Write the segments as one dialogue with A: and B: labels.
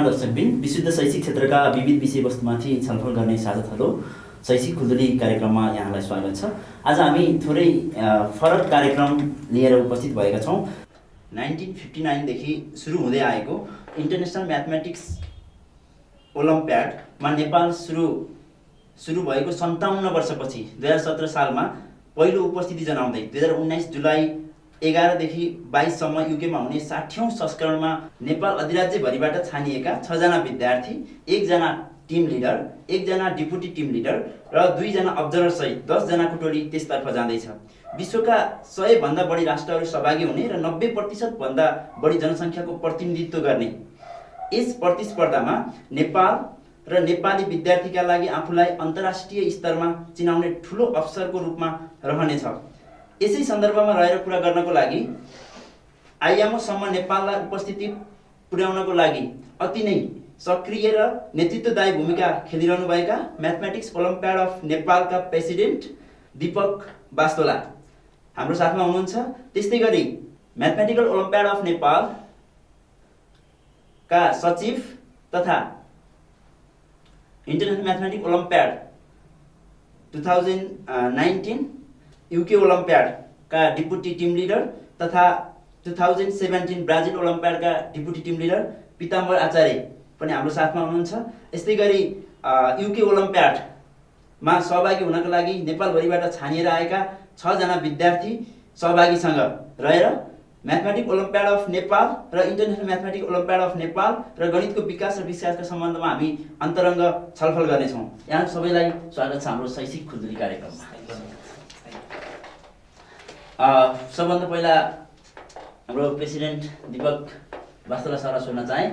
A: नमस्कार दर्शकबिन, विशुद्ध शैक्षिक क्षेत्रका विविध विषयवस्तुमाथि छलफल गर्ने साझाथलो शैक्षिक खुल्दुली कार्यक्रममा यहाँलाई स्वागत छ। आज हामी थोरै फरक कार्यक्रम लिएर उपस्थित भएका छौँ। 1959 देखि सुरु हुँदै आएको इन्टरनेसनल म्याथमेटिक्स ओलम्पियाडमा नेपाल सुरु भएको 57 वर्षपछि 2017 सालमा पहिलो उपस्थिति जनाउँदै 2019 जुलाई 11 देखि 22 सम्म युकेमा हुने 60औं संस्करणमा नेपाल अधिराज्यभरिबाट छानिएका 6 जना विद्यार्थी, 1 जना टिम लिडर, 1 जना डिपुटी टिम लिडर र 2 जना अब्जर्भर सहित 10 जनाको टोली त्यसतर्फ जाँदैछ। विश्वका 100 भन्दा बढी राष्ट्रहरू सहभागी हुने र 90% भन्दा बढी जनसङ्ख्याको प्रतिनिधित्व गर्ने यस प्रतिस्पर्धामा नेपाल र नेपाली विद्यार्थीका लागि आफूलाई अन्तर्राष्ट्रिय स्तरमा चिनाउने ठूलो अवसरको रूपमा रहनेछ। यसै सन्दर्भमा रहेर कुरा गर्नको लागि आइएमओसम्म नेपाललाई उपस्थिति पुर्याउनको लागि अति नै सक्रिय र नेतृत्वदायी भूमिका खेलिरहनुभएका म्याथमेटिक्स ओलम्पियाड अफ नेपालका प्रेसिडेन्ट दीपक बास्तोला हाम्रो साथमा हुनुहुन्छ। त्यस्तै गरी म्याथमेटिकल ओलम्पियाड अफ नेपालका सचिव तथा इन्टरनेसनल म्याथमेटिक्स ओलम्पियाड 2019 युके ओलम्पियाडका डिपुटी टिम लिडर तथा 2017 ब्राजिल ओलम्पियाडका deputy team leader Pitambar Acharya पनि हाम्रो साथमा हुनुहुन्छ। यस्तै गरी युके ओलम्पियाडमा सहभागी हुनका लागि नेपालभरिबाट छानिएर आएका 6 जना विद्यार्थी सहभागीसँग रहेर म्याथमेटिक्स ओलम्पियाड अफ नेपाल र international mathematics olympiad of Nepal र गणितको विकास र विकासका सम्बन्धमा हामी अन्तरङ्ग छलफल गर्नेछौँ। यहाँ सबैलाई स्वागत छ हाम्रो शैक्षिक खुल्दुली कार्यक्रममा। सबभन्दा पहिला हाम्रो प्रेसिडेन्ट दीपक बास्तोला सरलाई सोध्न चाहे,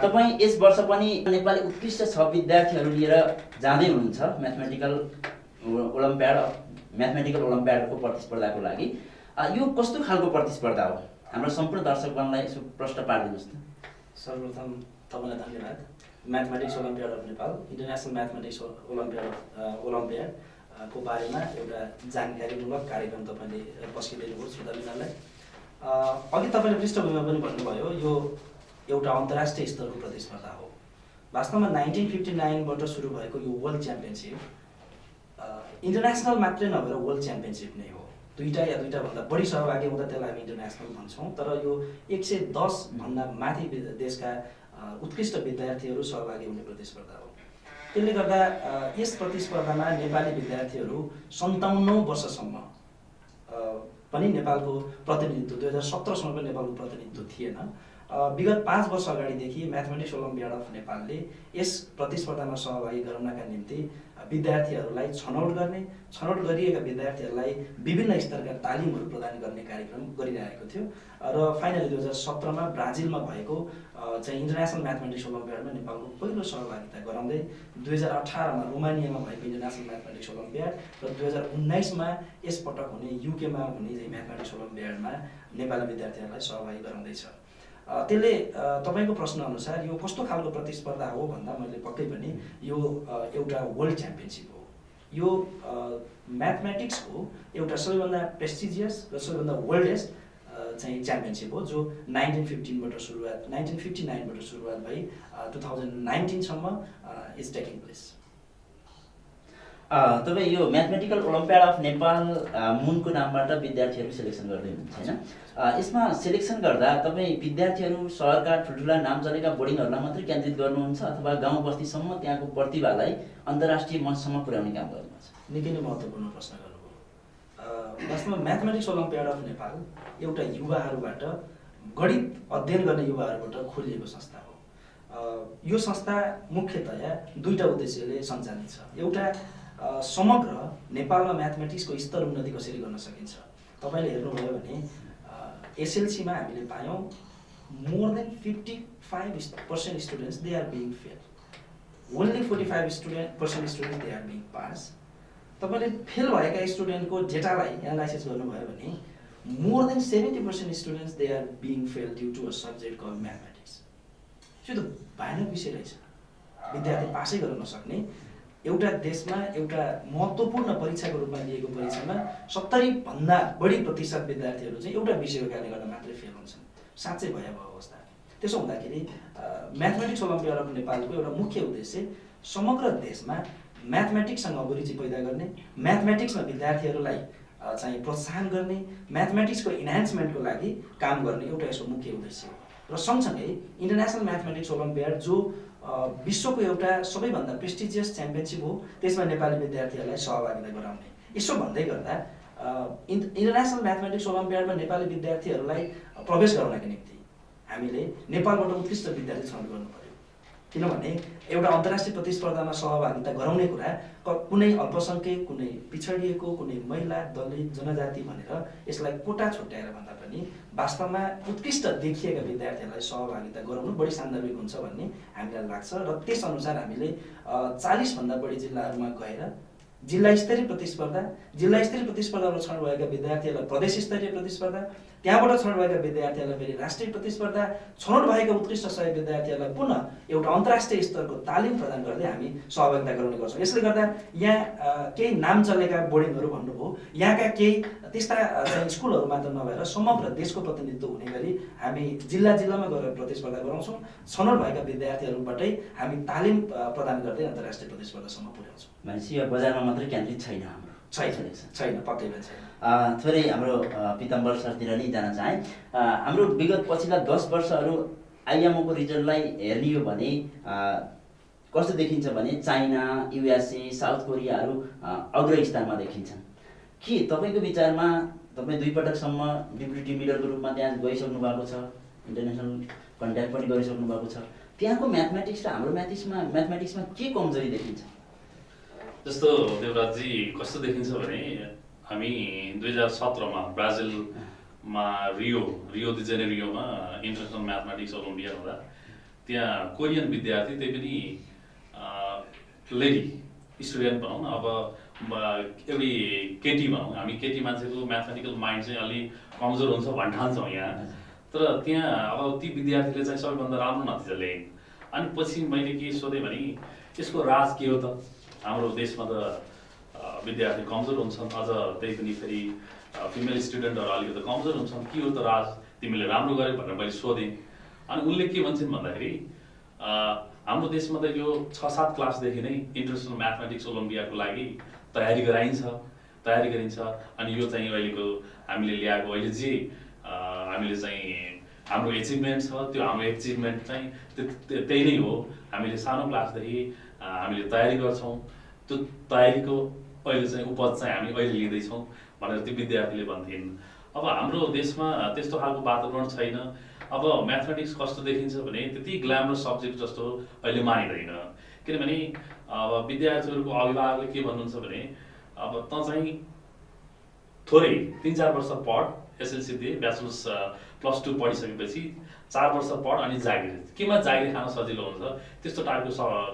A: तपाईँ यस वर्ष पनि नेपाली उत्कृष्ट 6 विद्यार्थीहरू लिएर जाँदै हुनुहुन्छ म्याथमेटिकल ओलम्पियाडको प्रतिस्पर्धाको लागि। यो कस्तो खालको प्रतिस्पर्धा हो? हाम्रो सम्पूर्ण दर्शकगणलाई यसो प्रश्न पारिदिनुहोस् त।
B: सर्वप्रथम तपाईँलाई धन्यवाद। Mathematics olympiad of Nepal, international mathematics olympiad को बारेमा एउटा जानकारीमूलक कार्यक्रम तपाईँले पस्किदिनुभयो श्रोताबिन्दुलाई। अघि तपाईँले पृष्ठभूमिमा पनि भन्नुभयो, यो एउटा अन्तर्राष्ट्रिय स्तरको प्रतिस्पर्धा हो। वास्तवमा 1959बाट सुरु भएको यो वर्ल्ड च्याम्पियनसिप इन्टरनेसनल मात्रै नभएर वर्ल्ड च्याम्पियनसिप नै हो। दुईटा या दुईटाभन्दा बढी सहभागी हुँदा त्यसलाई हामी इन्टरनेसनल भन्छौँ, तर यो 110 भन्दा माथि देशका उत्कृष्ट विद्यार्थीहरू सहभागी हुने प्रतिस्पर्धा हो। त्यसले गर्दा यस प्रतिस्पर्धामा नेपाली विद्यार्थीहरू 57औं वर्षसम्म पनि नेपालको प्रतिनिधित्व 2017 सम्म पनि नेपालको प्रतिनिधित्व थिएन। विगत 5 वर्ष अगाडिदेखि म्याथमेटिक्स ओलम्पियाड अफ नेपालले यस प्रतिस्पर्धामा सहभागी गराउनका निम्ति विद्यार्थीहरूलाई छनौट गरिएका विद्यार्थीहरूलाई विभिन्न स्तरका तालिमहरू प्रदान गर्ने कार्यक्रम गरिरहेको थियो र फाइनली 2017मा ब्राजिलमा भएको चाहिँ इन्टरनेसनल म्याथमेटिक्स ओलम्पियाडमा नेपालको पहिलो सहभागिता गराउँदै 2018मा रोमानियामा भएको इन्टरनेसनल म्याथमेटिक्स ओलम्पियाड र 2019मा यसपटक हुने युकेमा हुने चाहिँ म्याथमेटिक्स ओलम्पियाडमा नेपाली विद्यार्थीहरूलाई सहभागी गराउँदैछ। त्यसले तपाईँको प्रश्न अनुसार यो कस्तो खालको प्रतिस्पर्धा हो भन्दा मैले पक्कै पनि यो एउटा वर्ल्ड च्याम्पियनसिप हो। यो म्याथमेटिक्सको एउटा सबैभन्दा प्रेस्टिजियस र सबैभन्दा वर्ल्डेस्ट चाहिँ च्याम्पियनसिप हो, जो 1959बाट सुरुवात भई 2019 सम्म इज टेकिङ प्लेस।
A: तपाईँ यो म्याथमेटिकल ओलम्पियाड अफ नेपाल मुनको नामबाट विद्यार्थीहरू सेलेक्सन गर्दै हुनुहुन्छ होइन? यसमा सेलेक्सन गर्दा तपाईँ विद्यार्थीहरू सहरका ठुल्ठुला नाम चलेका बोर्डिङहरूलाई मात्रै केन्द्रित गर्नुहुन्छ अथवा गाउँ बस्तीसम्म त्यहाँको प्रतिभालाई अन्तर्राष्ट्रिय मञ्चसम्म पुर्याउने काम गर्नुहुन्छ?
B: निकै नै महत्त्वपूर्ण प्रश्न गर्नुभयो। वास्तवमा म्याथमेटिक्स ओलम्पियाड अफ नेपाल एउटा युवाहरूबाट गणित अध्ययन गर्ने युवाहरूबाट खोलिएको संस्था हो। यो संस्था मुख्यतया दुईटा उद्देश्यले सञ्चालित छ। एउटा समग्र नेपालमा म्याथमेटिक्सको स्तर उन्नति कसरी गर्न सकिन्छ। तपाईँले हेर्नुभयो भने एसएलसीमा हामीले पायौँ more than 55% students they are being fail, only 45% students they are being pass. तपाईँले फेल भएका स्टुडेन्टको डेटालाई एनालाइसिस गर्नुभयो भने more than 70% students they are being fail due to a subject call mathematics. त्यो त भयानक विषय रहेछ। विद्यार्थी पासै गर्न नसक्ने एउटा देशमा एउटा महत्त्वपूर्ण परीक्षाको रूपमा लिएको परीक्षामा 70 भन्दा बढी प्रतिशत विद्यार्थीहरू चाहिँ एउटा विषयको कारणले गर्दा मात्रै फेल हुन्छन्। साँच्चै भयावह अवस्था। त्यसो हुँदाखेरि म्याथमेटिक्स ओलम्पियाड अफ नेपालको एउटा मुख्य उद्देश्य समग्र देशमा म्याथमेटिक्ससँग अभिरुचि पैदा गर्ने, म्याथमेटिक्समा विद्यार्थीहरूलाई चाहिँ प्रोत्साहन गर्ने, म्याथमेटिक्सको इन्हान्समेन्टको लागि काम गर्ने एउटा यसको मुख्य उद्देश्य हो। र सँगसँगै इन्टरनेसनल म्याथमेटिक्स ओलम्पियाड जो विश्वको एउटा सबैभन्दा प्रेस्टिजियस च्याम्पियनसिप हो, त्यसमा नेपाली विद्यार्थीहरूलाई सहभागिता गराउने। यसो भन्दै गर्दा इन्टरनेसनल म्याथमेटिक्स ओलम्पियाडमा नेपाली विद्यार्थीहरूलाई प्रवेश गराउनका निम्ति हामीले नेपालबाट उत्कृष्ट विद्यार्थी छनौट गर्नु पर्यो। किनभने एउटा अन्तर्राष्ट्रिय प्रतिस्पर्धामा सहभागिता गराउने कुरा कुनै अल्पसङ्ख्यक, कुनै पिछडिएको, कुनै महिला, दलित, जनजाति भनेर यसलाई कोटा छुट्याएर भन्दा पनि वास्तवमा उत्कृष्ट देखिएका विद्यार्थीहरूलाई सहभागिता गराउनु बढी सान्दर्भिक हुन्छ भन्ने हामीलाई लाग्छ। र त्यसअनुसार हामीले 40 भन्दा बढी जिल्लाहरूमा गएर जिल्ला स्तरीय प्रतिस्पर्धाबाट छनौट भएका विद्यार्थीहरूलाई प्रदेश स्तरीय प्रतिस्पर्धा, त्यहाँबाट छनौट भएका विद्यार्थीहरूलाई फेरि राष्ट्रिय प्रतिस्पर्धा, छनौट भएका उत्कृष्ट 100 विद्यार्थीहरूलाई पुनः एउटा अन्तर्राष्ट्रिय स्तरको तालिम प्रदान गर्दै हामी सहभागिता गराउने गर्छौँ। यसले गर्दा यहाँ केही नाम चलेका बोर्डिङहरू भन्नुभयो, यहाँका केही त्यस्ता चाहिँ स्कुलहरू मात्र नभएर समग्र देशको प्रतिनिधित्व हुने गरी हामी जिल्ला जिल्लामा गएर प्रतिस्पर्धा गराउँछौँ। छनौट भएका विद्यार्थीहरूबाटै हामी तालिम प्रदान गर्दै अन्तर्राष्ट्रिय प्रतिस्पर्धासम्म पुर्याउँछौँ।
A: भनेपछि यो बजारमा मात्रै केन्द्रित छैन हाम्रो?
B: छैन, पक्कै पनि छैन।
A: थोरै हाम्रो पिताम्बर सरतिर नै जान चाहेँ। हाम्रो विगत पछिल्ला 10 वर्षहरू आइएमओको रिजल्टलाई हेर्ने हो भने कस्तो देखिन्छ भने चाइना, युएसए, साउथ कोरियाहरू अग्र स्थानमा देखिन्छन्। के तपाईँको विचारमा तपाईँ 2 पटकसम्म डिप्युटी टिम लिडरको रूपमा त्यहाँ गइसक्नु भएको छ, इन्टरनेसनल कन्ट्याक्ट पनि गरिसक्नु भएको छ, त्यहाँको म्याथमेटिक्स र हाम्रो म्याथमेटिक्समा के कमजोरी देखिन्छ?
C: जस्तो देवराजजी कस्तो देखिन्छ भने हामी 2017 मा ब्राजिलमा रियो दि जेनेरियोमा इन्टरनेसनल म्याथमेटिक्स ओलम्पियाड हुँदा त्यहाँ कोरियन विद्यार्थी, त्यही पनि लेडी स्टुडेन्ट भनौँ न, अब एउटी केटी भनौँ, हामी केटी मान्छेको म्याथमेटिकल माइन्ड चाहिँ अलि कमजोर हुन्छ भन्ने ठान्छौँ यहाँ। तर त्यहाँ अब ती विद्यार्थीले चाहिँ सबैभन्दा राम्रो नतिजा ल्याए। अनि पछि मैले के सोधेँ भने यसको राज के हो त? हाम्रो देशमा त विद्यार्थी कमजोर हुन्छन्, अझ त्यही पनि फेरि फिमेल स्टुडेन्टहरू अलिकति कमजोर हुन्छन्, के हो त राज तिमीले राम्रो गर्यो भनेर मैले सोधेँ। अनि उनले के भन्छन् भन्दाखेरि हाम्रो देशमा त यो 6-7 क्लासदेखि नै इन्टरनेसनल म्याथमेटिक्स ओलम्पियाडको लागि तयारी गरिन्छ। अनि यो चाहिँ अहिलेको हामीले ल्याएको अहिले जे हामीले चाहिँ हाम्रो एचिभमेन्ट छ, त्यो हाम्रो एचिभमेन्ट चाहिँ त्यही नै हो। हामीले सानो क्लासदेखि हामीले तयारी गर्छौँ, त्यो तयारीको अहिले चाहिँ उपज चाहिँ हामी अहिले लिँदैछौँ भनेर त्यो विद्यार्थीले भन्थिन्। अब हाम्रो देशमा त्यस्तो खालको वातावरण छैन। अब म्याथमेटिक्स कस्तो देखिन्छ भने त्यति ग्ल्यामरस सब्जेक्ट जस्तो अहिले मानिँदैन। किनभने अब विद्यार्थीहरूको अभिभावकले के भन्नुहुन्छ भने अब त चाहिँ थोरै 3-4 वर्ष पढ, एसएलसी दिए, ब्याचलर्स +2 पढिसकेपछि 4 वर्ष पढ अनि जागिर, केमा जागिर खान सजिलो हुन्छ त्यस्तो टाइपको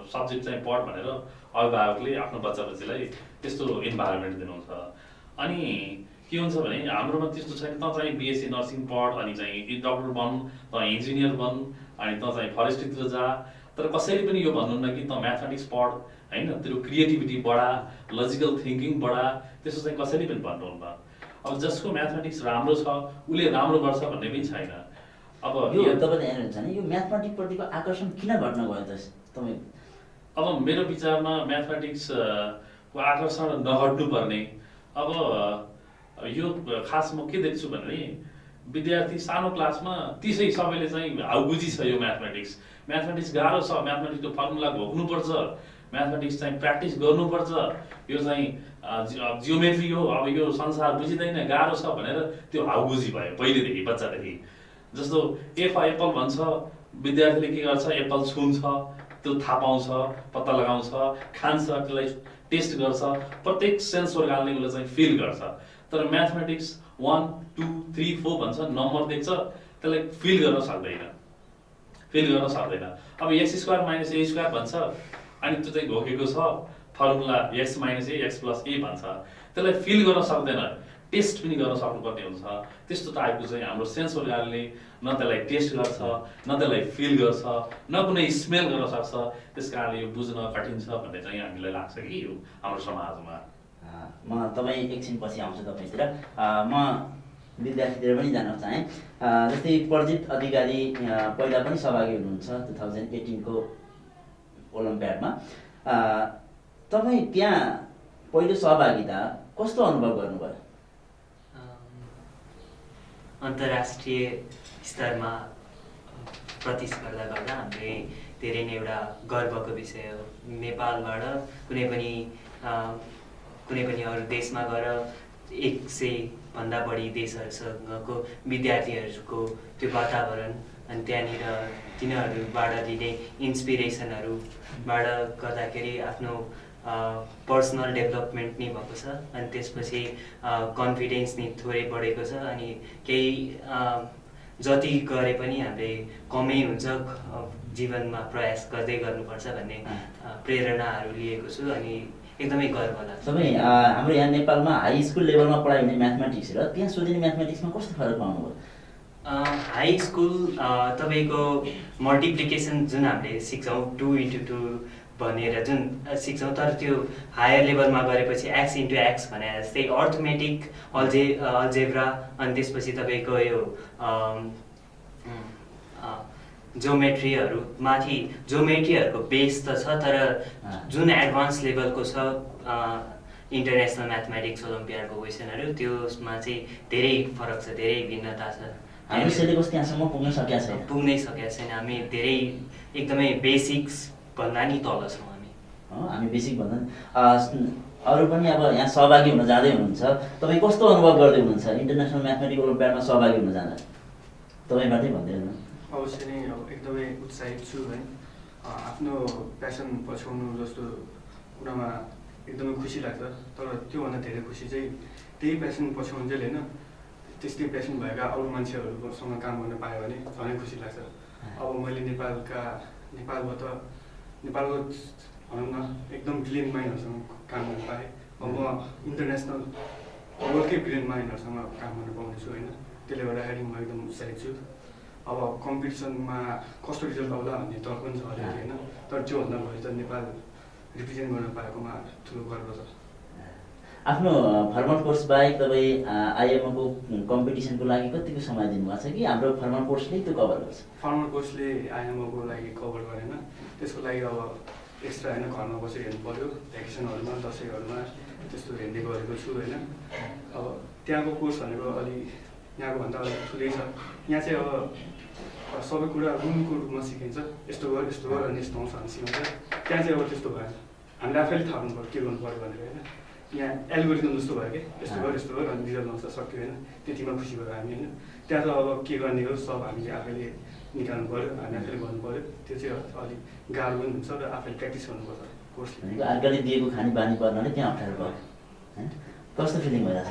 C: सब्जेक्ट चाहिँ पढ भनेर अभिभावकले आफ्नो बच्चाबच्चीलाई त्यस्तो इन्भाइरोमेन्ट दिनुहुन्छ। अनि के हुन्छ भने हाम्रोमा त्यस्तो छैन, त चाहिँ बिएससी नर्सिङ पढ, अनि चाहिँ डक्टर बन, त इन्जिनियर बन, अनि त चाहिँ फरेस्ट्रीतिर जा। तर कसैले पनि यो भन्नुहुन्न कि त म्याथमेटिक्स पढ, होइन, तेरो क्रिएटिभिटी बढा, लजिकल थिङ्किङ बढा, त्यस्तो चाहिँ कसैले पनि भन्नुहुन्न। अब जसको म्याथमेटिक्स राम्रो छ उसले राम्रो गर्छ भन्ने पनि छैन। अब
A: यो तपाईँले हेर्नुहुन्छ भने यो म्याथमेटिक्सप्रतिको आकर्षण किन घट्न गयो त तपाईँ?
C: अब मेरो विचारमा म्याथमेटिक्सको आकर्षण नघट्नु पर्ने। अब यो खास म के देख्छु भने विद्यार्थी सानो क्लासमा त्यसै सबैले चाहिँ हाउबुझी छ यो म्याथमेटिक्स गाह्रो छ, म्याथमेटिक्सको फर्मुला घोक्नुपर्छ, म्याथमेटिक्स चाहिँ प्र्याक्टिस गर्नुपर्छ, यो चाहिँ जियोमेट्री हो, अब यो संसार बुझिँदैन, गाह्रो छ भनेर त्यो हाउबुझी भयो पहिलेदेखि, बच्चादेखि। जस्तो एप्पल भन्छ, विद्यार्थीले के गर्छ, एप्पल छुन्छ, त्यो थाहा पाउँछ, पत्ता लगाउँछ, खान्छ, त्यसलाई टेस्ट गर्छ, प्रत्येक सेन्स organले उसले चाहिँ फिल गर्छ। तर म्याथमेटिक्स 1, 2, 3, 4 भन्छ, नम्बर देख्छ, त्यसलाई फिल गर्न सक्दैन। अब x² - a² भन्छ, अनि त्यो चाहिँ घोकेको छ, formula x - a x + a भन्छ, त्यसलाई फिल गर्न सक्दैन, टेस्ट पनि गर्न सक्नुपर्ने हुन्छ। त्यस्तो टाइपको चाहिँ हाम्रो सेन्स organले न त्यसलाई टेस्ट गर्छ, न त्यसलाई फिल गर्छ, न कुनै स्मेल गर्न सक्छ। त्यस कारणले यो बुझ्न कठिन छ भन्ने चाहिँ हामीलाई लाग्छ कि यो हाम्रो समाजमा।
A: म तपाईँ एकछिन पछि आउँछु तपाईँतिर। म विद्यार्थीतिर पनि जान चाहेँ। जस्तै प्रजित अधिकारी पहिला पनि सहभागी हुनुहुन्छ 2018 को ओलम्पियाडमा। तपाईँ त्यहाँ पहिलो सहभागिता कस्तो अनुभव गर्नुभयो?
D: अन्तर्राष्ट्रिय स्तरमा प्रतिस्पर्धा गर्दा हामीले धेरै नै एउटा गर्वको विषय हो। नेपालबाट कुनै पनि अरू देशमा गएर 100 भन्दा बढी देशहरूसँगको विद्यार्थीहरूको त्यो वातावरण अनि त्यहाँनिर तिनीहरूबाट लिने इन्सपिरेसनहरूबाट गर्दाखेरि आफ्नो पर्सनल डेभलपमेन्ट नै भएको छ अनि त्यसपछि कन्फिडेन्स नि थोरै बढेको छ अनि केही जति गरे पनि हामीले कमै हुन्छ जीवनमा प्रयास गर्दै गर्नुपर्छ भन्ने प्रेरणाहरू लिएको छु अनि एकदमै गर्व लाग्छ।
A: तपाईँ हाम्रो यहाँ नेपालमा हाई स्कुल लेभलमा पढाइ हुने म्याथमेटिक्स र त्यहाँ सोधिने म्याथमेटिक्समा कस्तो फरक पाउनुभयो?
D: हाई स्कुल तपाईँको मल्टिप्लिकेसन जुन हामीले सिक्छौँ 2 × 2 भनेर जुन सिक्छौँ, तर त्यो हायर लेभलमा गरेपछि x × x भने जस्तै अर्थमेटिक अल्जेब्रा अनि त्यसपछि तपाईँको यो जोमेट्रीहरूको बेस त छ, तर जुन एडभान्स लेभलको छ इन्टरनेसनल म्याथमेटिक्स ओलम्पियाडको क्वेसनहरू त्यसमा चाहिँ धेरै फरक छ, धेरै भिन्नता छ।
A: हाम्रो सिलेबस त्यहाँसम्म पुग्नै सकेको
D: छैन। हामी धेरै एकदमै बेसिक्स भन्दा नि तल छौँ
A: हामी बेसिक भन्दा अरू पनि अब यहाँ सहभागी हुन जाँदै हुनुहुन्छ। तपाईँ कस्तो अनुभव गर्दै हुनुहुन्छ इन्टरनेसनल म्याथमेटिक्स ओलम्पियाडमा सहभागी हुन जाँदा? तपाईँबाटै भन्दैन।
E: अवश्य नै एकदमै उत्साहित छु है। आफ्नो प्यासन पछ्याउनु जस्तो कुरामा एकदमै खुसी लाग्छ, तर त्योभन्दा धेरै खुसी चाहिँ त्यही प्यासन पछ्याउनुन्जेल होइन त्यस्तै प्यासन भएका अरू मान्छेहरूसँग काम गर्न पायो भने झनै खुसी लाग्छ। अब मैले नेपालको भनौँ न एकदम ब्रिलियन्ट माइन्डहरूसँग काम गर्न पाएँ। अब म इन्टरनेसनल वर्ल्डकै ब्रिलियन्ट माइन्डहरूसँग काम गर्न पाउँदैछु होइन, त्यसले गर्दाखेरि म एकदम उत्साहित छु। अब कम्पिटिसनमा कस्तो रिजल्ट आउला भन्ने डर पनि छ अलिकति होइन, तर त्योभन्दा भयो त नेपाल रिप्रेजेन्ट गर्न पाएकोमा ठुलो गर्व छ।
A: आफ्नो फर्मल कोर्स बाहेक तपाईँ आइएमओको कम्पिटिसनको लागि कतिको समय दिनुभएको छ कि हाम्रो फर्मल कोर्सले त्यो कभर गर्छ?
E: फर्मल कोर्सले आइएमओको लागि कभर गरेन, त्यसको लागि अब एक्स्ट्रा होइन घरमा बसेर हेर्नु पऱ्यो, भ्याकेसनहरूमा दसैँहरूमा त्यस्तो हेर्ने गरेको छु होइन। अब त्यहाँको कोर्स भनेको अलि यहाँको भन्दा अलिक ठुलै छ। यहाँ चाहिँ अब सबै कुरा रुमको रूपमा सिकाइन्छ, यस्तो गर अनि यस्तो आउँछ भने सिकाउँछ। त्यहाँ चाहिँ अब त्यस्तो भएन, हामीले आफैले थाहा हुनु पऱ्यो के गर्नु पऱ्यो भनेर होइन। यहाँ एल्गोरिदम जस्तो भयो कि यस्तो गर अनि रिजल्ट आउँछ, सक्यो होइन, त्यतिमा खुसी भयो हामी होइन। त्यहाँ त अब के गर्ने हो सब हामीले आफैले निकाल्नु पऱ्यो, हामी आफैले गर्नु पऱ्यो। त्यो चाहिँ अलिक गाह्रो पनि हुन्छ र आफैले प्र्याक्टिस गर्नुपर्छ कोर्सले।
A: अर्काले दिएको खाने बानी पर्नाले त्यहाँ अप्ठ्यारो भयो। कस्तो फिलिङ भइरहेछ?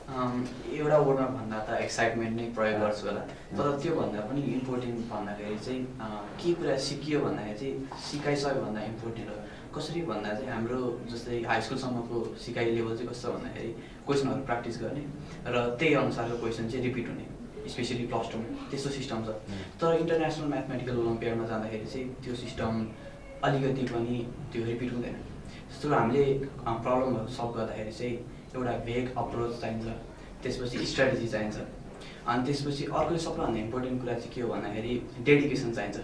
F: एउटा वर्डमा भन्दा त एक्साइटमेन्ट नै प्रयोग गर्छु होला, तर त्योभन्दा पनि इम्पोर्टेन्ट भन्दाखेरि चाहिँ के कुरा सिकियो भन्दाखेरि चाहिँ सिकाइसक्यो भन्दा इम्पोर्टेन्ट हो। कसरी भन्दा चाहिँ हाम्रो जस्तै हाई स्कुलसम्मको सिकाइ लेभल चाहिँ कस्तो भन्दाखेरि क्वेसनहरू प्र्याक्टिस गर्ने र त्यही अनुसारको क्वेसन चाहिँ रिपिट हुने, स्पेसली +2 त्यस्तो सिस्टम छ। तर इन्टरनेसनल म्याथमेटिकल ओलम्पियाडमा जाँदाखेरि चाहिँ त्यो सिस्टम अलिकति पनि त्यो रिपिट हुँदैन। जस्तो हामीले प्रब्लमहरू सल्भ गर्दाखेरि चाहिँ एउटा भेग अप्रोच चाहिन्छ, त्यसपछि स्ट्राटेजी चाहिन्छ, अनि त्यसपछि अर्को सबैभन्दा इम्पोर्टेन्ट कुरा चाहिँ के हो भन्दाखेरि डेडिकेसन चाहिन्छ।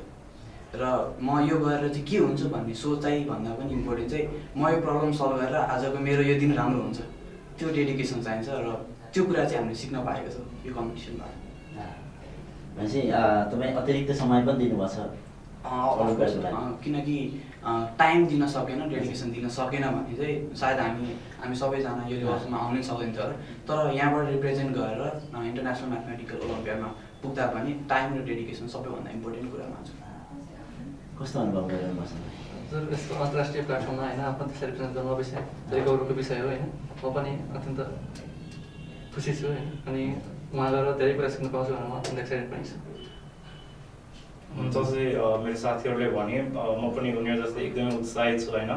F: र म यो गरेर चाहिँ के हुन्छ भन्ने सोचाइ भन्दा पनि इम्पोर्टेन्ट चाहिँ म यो प्रब्लम सल्भ गरेर आजको मेरो यो दिन राम्रो हुन्छ, त्यो डेडिकेसन चाहिन्छ र त्यो कुरा चाहिँ हामीले सिक्न पाएको छ यो कम्पिटिसनमा।
A: भनेपछि तपाईँ अतिरिक्त समय पनि दिनुभएको छ?
F: किनकि टाइम दिन सकेन, डेडिकेसन दिन सकेन भने चाहिँ सायद हामी सबैजना यो लेभलसम्म आउनै सक्दैनथ्यो। तर यहाँबाट रिप्रेजेन्ट गरेर इन्टरनेसनल म्याथमेटिकल ओलम्पियाडमा पुग्दा पनि टाइम र डेडिकेसन सबैभन्दा इम्पोर्टेन्ट कुरा मान्छु।
A: कस्तो अनुभव गरिरहनु भएको छ?
G: हजुर, यस्तो अन्तर्राष्ट्रिय प्लेटफर्ममा होइन आफ्नो देशलाई रिप्रेजेन्ट गर्नु विषय धेरै गौरवको विषय हो होइन। म पनि अत्यन्त खुसी छु होइन, अनि उहाँ गएर धेरै कुरा सिक्नु पाउँछु भनेर म अत्यन्त एक्साइटेड पनि छु।
H: जस्तै मेरो साथीहरूले भने म पनि उनीहरू जस्तै एकदमै उत्साहित छु होइन।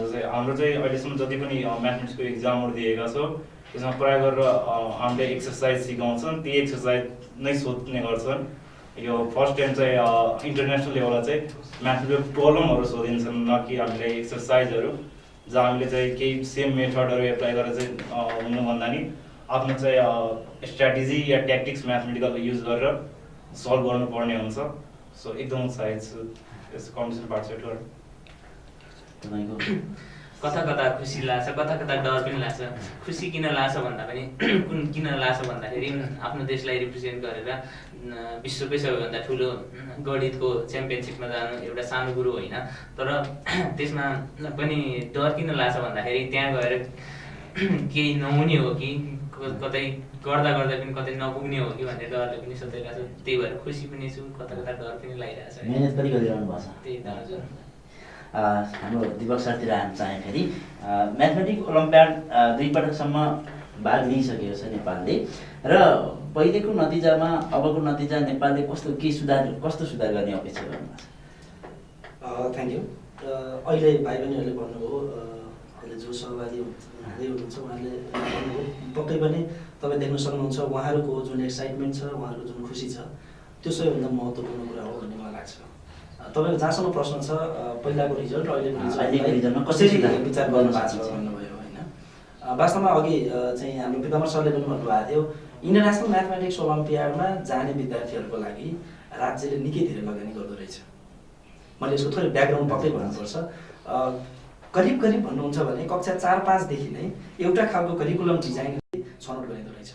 H: जस्तै हाम्रो चाहिँ अहिलेसम्म जति पनि म्याथमेटिक्सको इक्जामहरू दिएका छौँ त्यसमा प्रायः गरेर हामीले एक्सर्साइज सिकाउँछन्, ती एक्सर्साइज नै सोध्ने गर्छन्। यो फर्स्ट टाइम चाहिँ इन्टरनेसनल लेभलमा चाहिँ म्याथमेटिकल प्रब्लमहरू सोधिन्छन्, न कि हामीले एक्सर्साइजहरू, जहाँ हामीले चाहिँ केही सेम मेथडहरू एप्लाई गरेर चाहिँ हुनुभन्दा नि आफ्नो चाहिँ स्ट्राटेजी या ट्याक्टिक्स म्याथमेटिकल युज गरेर सल्भ गर्नुपर्ने हुन्छ। सो एकदम उत्साहित छु यस कम्पिटिसन पार्टिसिपेट गरेर।
A: तपाईँको
I: कता कता खुसी लाग्छ, कता कता डर पनि लाग्छ। खुसी किन लाग्छ भन्दा पनि किन लाग्छ भन्दाखेरि आफ्नो देशलाई रिप्रेजेन्ट गरेर विश्वकै सबैभन्दा ठुलो गणितको च्याम्पियनसिपमा जानु एउटा सानो कुरो होइन। तर त्यसमा पनि डर किन लाग्छ भन्दाखेरि त्यहाँ गएर केही नहुने हो कि कतै गर्दा गर्दा पनि कतै नपुग्ने हो कि भन्ने डरले पनि सताइरहेको छ। त्यही भएर खुसी पनि छु, कता कता डर पनि लागिरहेको छ।
A: मेहनत पनि गरिरहनु भएको छ।
I: त्यही त हजुर।
A: हाम्रो दिपक सरतिर हाल्न चाहेँ फेरि म्याथमेटिक्स ओलम्पियाड 2 पटकसम्म भाग लिइसकेको छ नेपालले र पहिलेको नतिजामा अबको नतिजा नेपालले कस्तो सुधार गर्ने अपेक्षा गर्नुहुन्छ?
B: Thank you. अहिले भाइ बहिनीहरूले भन्नुभयो, अहिले जो सहभागी हुँदै हुनुहुन्छ उहाँले भन्नुभयो, पक्कै पनि तपाईँ देख्न सक्नुहुन्छ उहाँहरूको जुन एक्साइटमेन्ट छ, उहाँहरूको जुन खुसी छ, त्यो सबैभन्दा महत्त्वपूर्ण कुरा हो भन्ने मलाई लाग्छ। तपाईँको जहाँसम्म प्रश्न छ पहिलाको रिजल्ट र अहिलेको रिजल्टमा कसरी विचार गर्नु भएको छ भन्नुभयो होइन। वास्तवमा अघि चाहिँ हाम्रो पिताम्बर सरले पनि भन्नुभएको थियो, इन्टरनेसनल म्याथमेटिक्स ओलम्पियाडमा जाने विद्यार्थीहरूको लागि राज्यले निकै धेरै लगानी गर्दो रहेछ। मैले यसको थोरै ब्याकग्राउन्ड पक्कै भन्नुपर्छ। करिब भन्नुहुन्छ भने कक्षा 4-5 नै एउटा खालको करिकुलम डिजाइन छनौट गरिँदो रहेछ।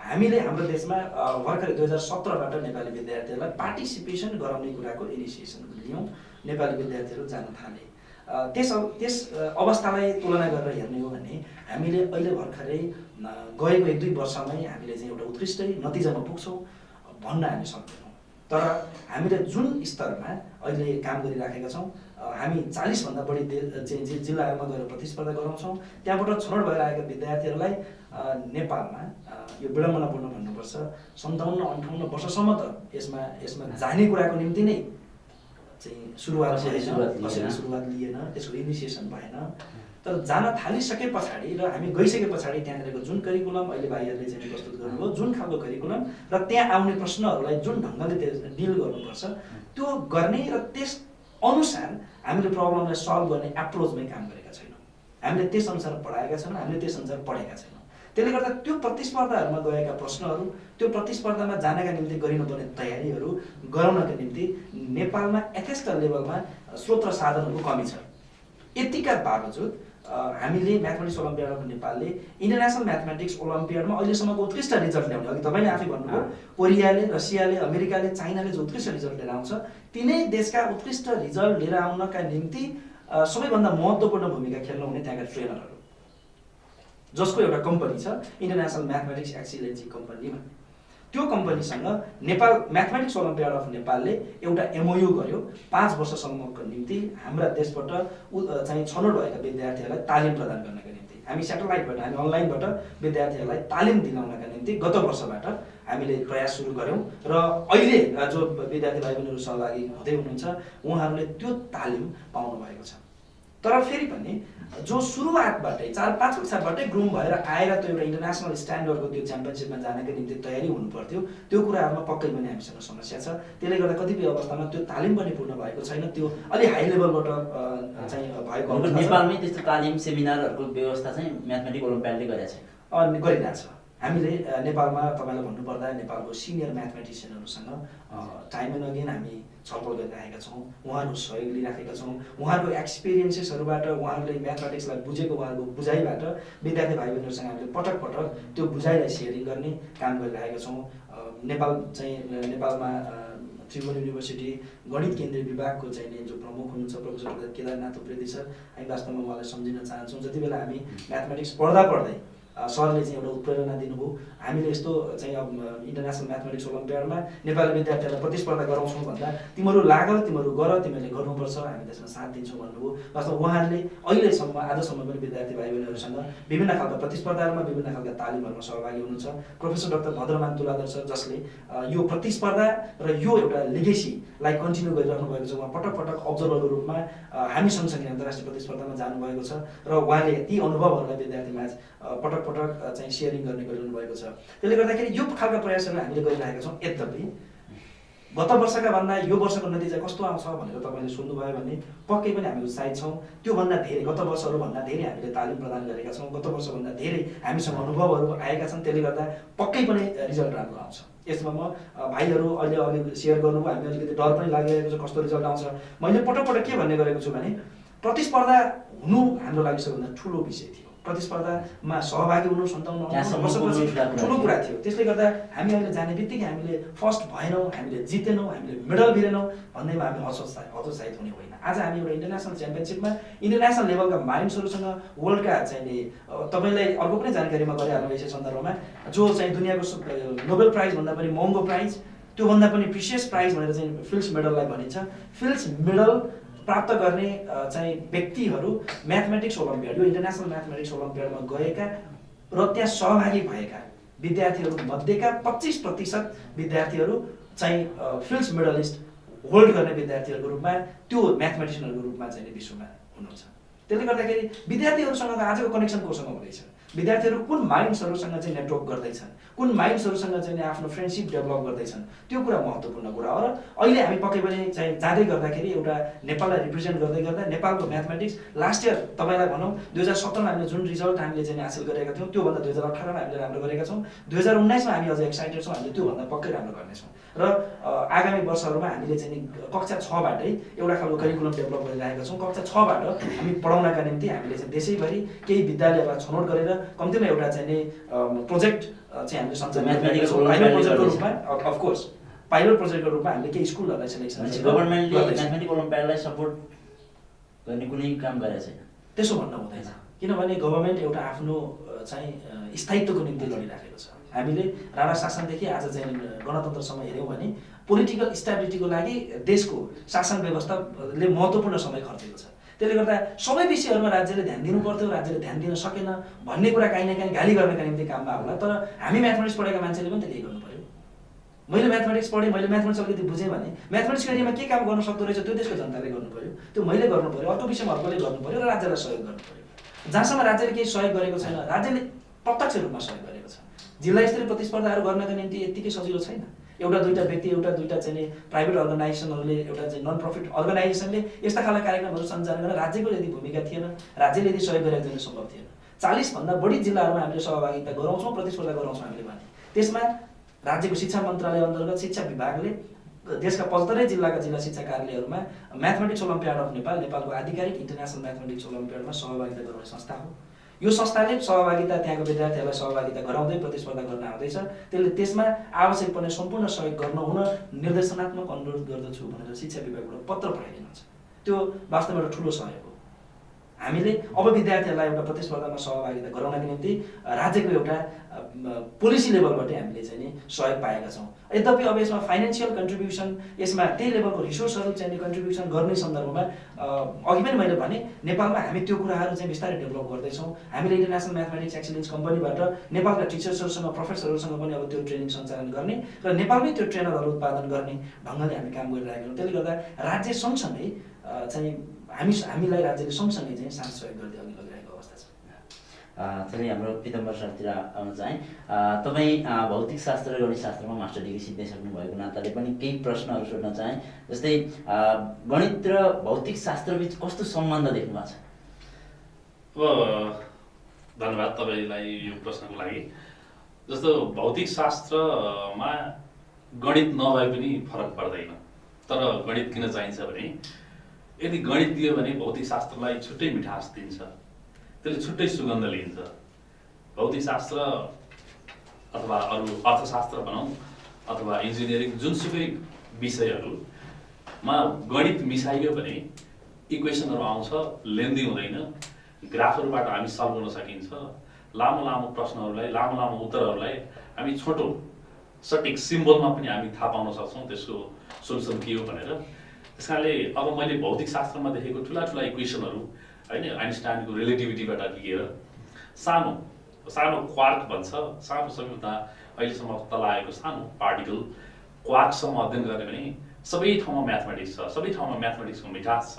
B: हामीले हाम्रो देशमा भर्खरै 2017बाट नेपाली विद्यार्थीहरूलाई पार्टिसिपेसन गराउने कुराको इनिसिएसन लियौँ, नेपाली विद्यार्थीहरू जान थाले। त्यस अवस्थालाई तुलना गरेर हेर्ने हो भने हामीले अहिले भर्खरै गएको 1-2 वर्षमै हामीले चाहिँ एउटा उत्कृष्ट नतिजामा पुग्छौँ भन्न हामी सक्दैनौँ। तर हामीले जुन स्तरमा अहिले काम गरिराखेका छौँ, हामी 40भन्दा बढी जिल्लाहरूमा गएर प्रतिस्पर्धा गराउँछौँ। त्यहाँबाट छनौट भएर आएका विद्यार्थीहरूलाई नेपालमा यो विडम्बनापूर्ण भन्नुपर्छ 57-58 वर्षसम्म त यसमा जाने कुराको निम्ति नै चाहिँ सुरुवात लिएन, त्यसको इनिसिएसन भएन। तर जान थालिसके पछाडि र हामी गइसके पछाडि त्यहाँनिरको जुन करिकुलम अहिले भाइहरूले चाहिँ प्रस्तुत गर्नुभयो, जुन खालको करिकुलम र त्यहाँ आउने प्रश्नहरूलाई जुन ढङ्गले डिल गर्नुपर्छ त्यो गर्ने र त्यस अनुसार हामीले प्रब्लमलाई सल्भ गर्ने एप्रोचमै काम गरेका छैनौँ। हामीले त्यस अनुसार पढाएका छैनौँ, हामीले त्यस अनुसार पढेका छैनौँ। त्यसले गर्दा त्यो प्रतिस्पर्धाहरूमा गएका प्रश्नहरू, त्यो प्रतिस्पर्धामा जानका निम्ति गरिनुपर्ने तयारीहरू गराउनका निम्ति नेपालमा यथेष्ट लेभलमा स्रोत र साधनहरूको कमी छ। यतिका बावजुद हामीले म्याथमेटिक्स ओलम्पियाड अफ नेपालले इन्टरनेसनल म्याथमेटिक्स ओलम्पियाडमा अहिलेसम्मको उत्कृष्ट रिजल्ट ल्याउने, अघि तपाईँले आफै भन्नुभयो कोरियाले, रसियाले, अमेरिकाले, चाइनाले जो उत्कृष्ट रिजल्ट लिएर आउँछ, तिनै देशका उत्कृष्ट रिजल्ट लिएर आउनका निम्ति सबैभन्दा महत्त्वपूर्ण भूमिका खेल्न हुने त्यहाँका ट्रेनरहरू, जसको एउटा कम्पनी छ इन्टरनेसनल म्याथमेटिक्स एक्सिलेन्सी कम्पनीमा। त्यो कम्पनीसँग नेपाल म्याथमेटिक्स ओलम्पियाड अफ नेपालले एउटा एमओयू गर्यो 5 वर्षसम्मको निम्ति हाम्रा देशबाट चाहिँ छनौट भएका विद्यार्थीहरूलाई तालिम प्रदान गर्नका निम्ति। हामी स्याटेलाइटबाट, हामी अनलाइनबाट विद्यार्थीहरूलाई तालिम दिलाउनका निम्ति गत वर्षबाट हामीले प्रयास सुरु गऱ्यौँ र अहिले जो विद्यार्थी भाइ बहिनीहरू सहभागी हुँदै हुनुहुन्छ उहाँहरूले त्यो तालिम पाउनु भएको छ। तर फेरि पनि जो सुरुवातबाटै 4-5 कक्षाबाटै ग्रुम भएर आएर त्यो एउटा इन्टरनेसनल स्ट्यान्डर्डको त्यो च्याम्पियनसिपमा जानका निम्ति तयारी हुनु पर्थ्यो, त्यो कुराहरूमा पक्कै पनि हामीसँग समस्या छ। त्यसले गर्दा कतिपय अवस्थामा त्यो तालिम पनि पूर्ण भएको छैन, त्यो अलि हाई लेभलबाट चाहिँ भएको अवस्था छ।
A: नेपालमै त्यस्तो तालिम सेमिनारहरूको व्यवस्था चाहिँ म्याथमेटिक्स ओलम्पियाडले गरेको छ,
B: गरिरहेछ। हामीले नेपालमा तपाईँलाई भन्नुपर्दा नेपालको सिनियर म्याथमेटिसियनहरूसँग टाइम एन्ड अगेन हामी छलफल गरिरहेका छौँ, उहाँहरूको सहयोग लिइराखेका छौँ। उहाँहरूको एक्सपिरियन्सेसहरूबाट, उहाँहरूले म्याथमेटिक्सलाई बुझेको उहाँहरूको बुझाइबाट विद्यार्थी भाइ बहिनीहरूसँग हामीले पटक पटक त्यो बुझाइलाई सेयरिङ गर्ने काम गरिरहेका छौँ। नेपालमा त्रिभुवन युनिभर्सिटी गणित केन्द्रीय विभागको चाहिँ जो प्रमुख हुनुहुन्छ प्रोफेसर केदारनाथ उप्रेती सर, हामी वास्तवमा उहाँलाई सम्झिन चाहन्छौँ। जति बेला हामी म्याथमेटिक्स पढ्दै सरले चाहिँ एउटा उत्प्रेरणा दिनुभयो, हामीले यस्तो चाहिँ अब इन्टरनेसनल म्याथमेटिक्स ओलम्पियाडमा नेपाली विद्यार्थीहरूलाई प्रतिस्पर्धा गराउँछौँ भन्दा तिमीहरू लाग, तिमीहरू गर, तिमीहरूले गर्नुपर्छ, हामी त्यसमा साथ दिन्छौँ भन्नुभयो। वास्तवमा उहाँहरूले अहिलेसम्म आजसम्म पनि विद्यार्थी भाइ बहिनीहरूसँग विभिन्न खालका प्रतिस्पर्धाहरूमा, विभिन्न खालका तालिमहरूमा सहभागी हुनुहुन्छ। प्रोफेसर डाक्टर भद्रमान तुलाधर सर, जसले यो प्रतिस्पर्धा र यो एउटा लिगेसीलाई कन्टिन्यू गरिराख्नु भएको छ, उहाँ पटक पटक अब्जर्भरको रूपमा हामी सँगसँगै अन्तर्राष्ट्रिय प्रतिस्पर्धामा जानुभएको छ र उहाँले ती अनुभवहरूलाई विद्यार्थीमाझ पटक चाहिँ सेयरिङ गर्ने गरिरहनु भएको छ। त्यसले गर्दाखेरि यो खालका प्रयासहरू हामीले गरिरहेका छौँ। यद्यपि गत वर्षका भन्दा यो वर्षको नतिजा कस्तो आउँछ भनेर तपाईँले सुन्नुभयो भने पक्कै पनि हामी उत्साहित छौँ। त्योभन्दा धेरै गत वर्षहरूभन्दा धेरै हामीले तालिम प्रदान गरेका छौँ, गत वर्षभन्दा धेरै हामीसँग अनुभवहरू आएका छन्। त्यसले गर्दा पक्कै पनि रिजल्ट राम्रो आउँछ। यसमा म भाइहरू अहिले अघि सेयर गर्नुभयो, हामी अलिकति डर पनि लागिरहेको छ कस्तो रिजल्ट आउँछ। मैले पटक के भन्ने गरेको छु भने प्रतिस्पर्धा हुनु हाम्रो लागि सबभन्दा ठुलो विषय थियो। प्रतिस्पर्धामा सहभागी हुनु 57 वर्षपछि ठुलो कुरा थियो। त्यसले गर्दा हामी अहिले जाने बित्तिकै हामीले फर्स्ट भएनौँ, हामीले जितेनौँ, हामीले मेडल भिरेनौँ भन्दैमा हामी हतोत्साहित हुने होइन। आज हामी एउटा इन्टरनेसनल च्याम्पियनसिपमा इन्टरनेसनल लेभलका माइन्ड्सहरूसँग वर्ल्डका चाहिँ तपाईँलाई अर्को पनि जानकारीमा गरिहाल्नु यसै सन्दर्भमा जो चाहिँ दुनियाँको नोबेल प्राइजभन्दा पनि महँगो प्राइज, त्योभन्दा पनि प्रिसियस प्राइज भनेर चाहिँ फिल्ड्स मेडललाई भनिन्छ। फिल्ड्स मेडल प्राप्त गर्ने चाहिँ व्यक्तिहरू म्याथमेटिक्स ओलम्पियाड, यो इन्टरनेसनल म्याथमेटिक्स ओलम्पियाडमा गएका र त्यहाँ सहभागी भएका विद्यार्थीहरू मध्येका 25% विद्यार्थीहरू चाहिँ फिल्ड्स मेडलिस्ट होल्ड गर्ने विद्यार्थीहरूको रूपमा त्यो म्याथमेटिसियनहरूको रूपमा चाहिँ विश्वमा हुनुहुन्छ। त्यसले गर्दाखेरि विद्यार्थीहरूसँग आजको कनेक्सन कोसँग हुँदैछ, विद्यार्थीहरू कुन माइन्ड्सहरूसँग चाहिँ नेटवर्क गर्दैछन्, कुन माइन्ड्सहरूसँग चाहिँ आफ्नो फ्रेन्डसिप डेभलप गर्दैछन्, त्यो कुरा महत्त्वपूर्ण कुरा हो। र अहिले हामी पक्कै पनि चाहिँ जाँदै गर्दाखेरि एउटा नेपाललाई रिप्रेजेन्ट गर्दै गर्दा नेपालको म्याथमेटिक्स लास्ट इयर तपाईँलाई भनौँ 2017मा हामीले जुन रिजल्ट हामीले चाहिँ हासिल गरेका थियौँ त्योभन्दा 2018मा हामीले राम्रो गरेका छौँ। 2019मा हामी अझ एक्साइटेड छौँ, हामीले त्योभन्दा पक्कै राम्रो गर्नेछौँ। र आगामी वर्षहरूमा हामीले चाहिँ कक्षा 6बाटै एउटा खालको करिकुलम डेभलप गरिरहेका छौँ। कक्षा 6बाट हामी पढाउनका निम्ति हामीले चाहिँ देशैभरि केही विद्यालयलाई छनौट गरेर कम्तीमा एउटा चाहिँ प्रोजेक्ट चाहिँ हामीले सञ्चालन पाइलट प्रोजेक्टको रूपमा अफकोर्स पाइलट प्रोजेक्टको रूपमा हामीले केही स्कुलहरूलाई सेलेक्सन
A: गभर्नमेन्टले म्याथमेटिक्स ओलम्पियाडलाई सपोर्ट गर्ने कुनै काम गरेको छैन
B: त्यसो भन्न हुँदैन। किनभने गभर्नमेन्ट एउटा आफ्नो चाहिँ स्थायित्वको निम्ति लडिराखेको छ। हामीले राणा शासनदेखि आज चाहिँ गणतन्त्रसम्म हेऱ्यौँ भने पोलिटिकल स्टेबिलिटीको लागि देशको शासन व्यवस्थाले महत्त्वपूर्ण समय खर्चेको छ। त्यसले गर्दा सबै विषयहरूमा राज्यले ध्यान दिनु पर्थ्यो, राज्यले ध्यान दिन सकेन भन्ने कुरा काहीँ न काहीँ गाली गर्नका निम्ति काममा होला। तर हामी म्याथमेटिक्स पढेका मान्छेले पनि त केही गर्नु पर्यो। मैले म्याथमेटिक्स पढेँ, मैले म्याथमेटिक्स अलिकति बुझेँ भने म्याथमेटिक्सको एरियामा के काम गर्न सक्दो रहेछ त्यो देशको जनताले गर्नु पर्यो, त्यो मैले गर्नु पर्यो, अर्को विषयमा अर्कोले गर्नु पर्यो र राज्यलाई सहयोग गर्नु पर्यो। जहाँसम्म राज्यले केही सहयोग गरेको छैन, राज्यले प्रत्यक्ष रूपमा सहयोग गरेको छ। जिल्ला स्तरीय प्रतिस्पर्धाहरू गर्नका निम्ति यत्तिकै सजिलो छैन। एउटा दुईटा व्यक्ति, एउटा दुईटा चाहिँ प्राइभेट अर्गनाइजेसनहरूले, एउटा चाहिँ नन प्रफिट अर्गनाइजेसनले यस्ता खालका कार्यक्रमहरू सञ्चालन गर्न राज्यको यदि भूमिका थिएन, राज्यले यदि सहयोग गरेको दिन सम्भव थिएन। 40भन्दा बढी जिल्लाहरूमा हामीले सहभागिता गराउँछौँ, प्रतिस्पर्धा गराउँछौँ हामीले भने त्यसमा राज्यको शिक्षा मन्त्रालय अन्तर्गत शिक्षा विभागले देशका 75 जिल्लाका जिल्ला शिक्षा कार्यालयहरूमा म्याथमेटिक्स ओलम्पियाड अफ नेपाल, नेपालको आधिकारिक इन्टरनेसनल म्याथमेटिक्स ओलम्पियाडमा सहभागिता गराउने संस्था हो। यो संस्थाले सहभागिता त्यहाँको विद्यार्थीहरूलाई सहभागिता गराउँदै प्रतिस्पर्धा गर्न आउँदैछ। त्यसले त्यसमा आवश्यक पर्ने सम्पूर्ण सहयोग गर्न हुन निर्देशनात्मक अनुरोध गर्दछु भनेर शिक्षा विभागबाट पत्र पठाइदिनु छ। त्यो वास्तवमा एउटा ठुलो सहयोग हो। हामीले अब विद्यार्थीहरूलाई एउटा प्रतिस्पर्धामा सहभागिता गराउनका निम्ति राज्यको एउटा पोलिसी लेभलबाटै हामीले चाहिँ नि सहयोग पाएका छौँ। यद्यपि अब यसमा फाइनेन्सियल कन्ट्रिब्युसन, यसमा त्यही लेभलको रिसोर्सहरू चाहिँ कन्ट्रिब्युसन गर्ने सन्दर्भमा अघि पनि मैले भने नेपालमा हामी त्यो कुराहरू चाहिँ बिस्तारै डेभलप गर्दैछौँ। हामीले इन्टरनेसनल म्याथमेटिक्स एक्सिलेन्स कम्पनीबाट नेपालका टिचर्सहरूसँग, प्रोफेसरहरूसँग पनि अब त्यो ट्रेनिङ सञ्चालन गर्ने र नेपालमै त्यो ट्रेनरहरू उत्पादन गर्ने ढङ्गले हामी काम गरिरहेका छौँ। त्यसले गर्दा राज्य सँगसँगै चाहिँ हामीलाई राज्यले सँगसँगै चाहिँ साथ सहयोग गर्दै अघि लगिरहेको अवस्था छ।
A: चाहिँ हाम्रो पिताम्बर सरतिर आउन चाहेँ। तपाईँ भौतिक शास्त्र र गणित शास्त्रमा मास्टर डिग्री सिद्धाइसक्नु भएको नाताले पनि केही प्रश्नहरू सोध्न चाहेँ। जस्तै गणित र भौतिक शास्त्रबिच कस्तो सम्बन्ध देख्नु भएको छ?
C: अब धन्यवाद तपाईँलाई यो प्रश्नको लागि। जस्तो भौतिक शास्त्रमा गणित नभए पनि फरक पर्दैन, तर गणित किन चाहिन्छ भने यदि गणित दियो भने भौतिक शास्त्रलाई छुट्टै मिठास दिन्छ, त्यसले छुट्टै सुगन्ध लिन्छ। भौतिक शास्त्र अथवा अरू अर्थशास्त्र भनौँ अथवा इन्जिनियरिङ जुनसुकै विषयहरूमा गणित मिसाइयो भने इक्वेसनहरू आउँछ, लेन्दी हुँदैन, ग्राफहरूबाट हामी सल्भ गर्न सकिन्छ। लामो लामो प्रश्नहरूलाई, लामो लामो उत्तरहरूलाई हामी छोटो सटिक सिम्बलमा पनि हामी थाहा पाउन सक्छौँ त्यसको सोल्युसन के हो भनेर। त्यस कारणले अब मैले भौतिक शास्त्रमा देखेको ठुला ठुला इक्वेसनहरू होइन, आइन्स्टाइनको रिलेटिभिटीबाट लिएर सानो सानो क्वार्क भन्छ, सानो सबैभन्दा अहिलेसम्म तल आएको सानो पार्टिकल क्वार्कसम्म अध्ययन गर्ने भने सबै ठाउँमा म्याथमेटिक्स छ, सबै ठाउँमा म्याथमेटिक्सको मिठास छ।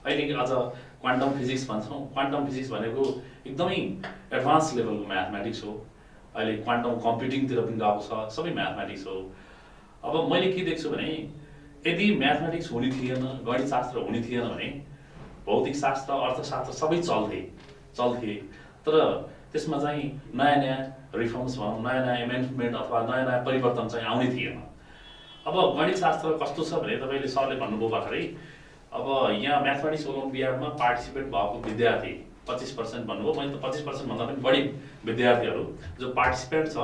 C: अहिले अझ क्वान्टम फिजिक्स भन्छौँ, क्वान्टम फिजिक्स भनेको एकदमै एडभान्स लेभलको म्याथमेटिक्स हो। अहिले क्वान्टम कम्प्युटिङतिर पनि गएको छ, सबै म्याथमेटिक्स हो। अब मैले के देख्छु भने यदि म्याथमेटिक्स हुने थिएन, गणित शास्त्र हुने थिएन भने भौतिक शास्त्र, अर्थशास्त्र सबै चल्थे। तर त्यसमा चाहिँ नयाँ नयाँ रिफर्म्स भनौँ, नयाँ नयाँ एमेन्डमेन्ट अथवा नयाँ नयाँ परिवर्तन चाहिँ आउने थिएन। अब गणित शास्त्र कस्तो छ भने तपाईँले सरले भन्नुभयो भर्खरै, अब यहाँ म्याथमेटिक्स ओलम्पियाडमा पार्टिसिपेट भएको विद्यार्थी 25% भन्नुभयो, मैले त 25% भन्दा पनि बढी विद्यार्थीहरू जो पार्टिसिपेन्ट छ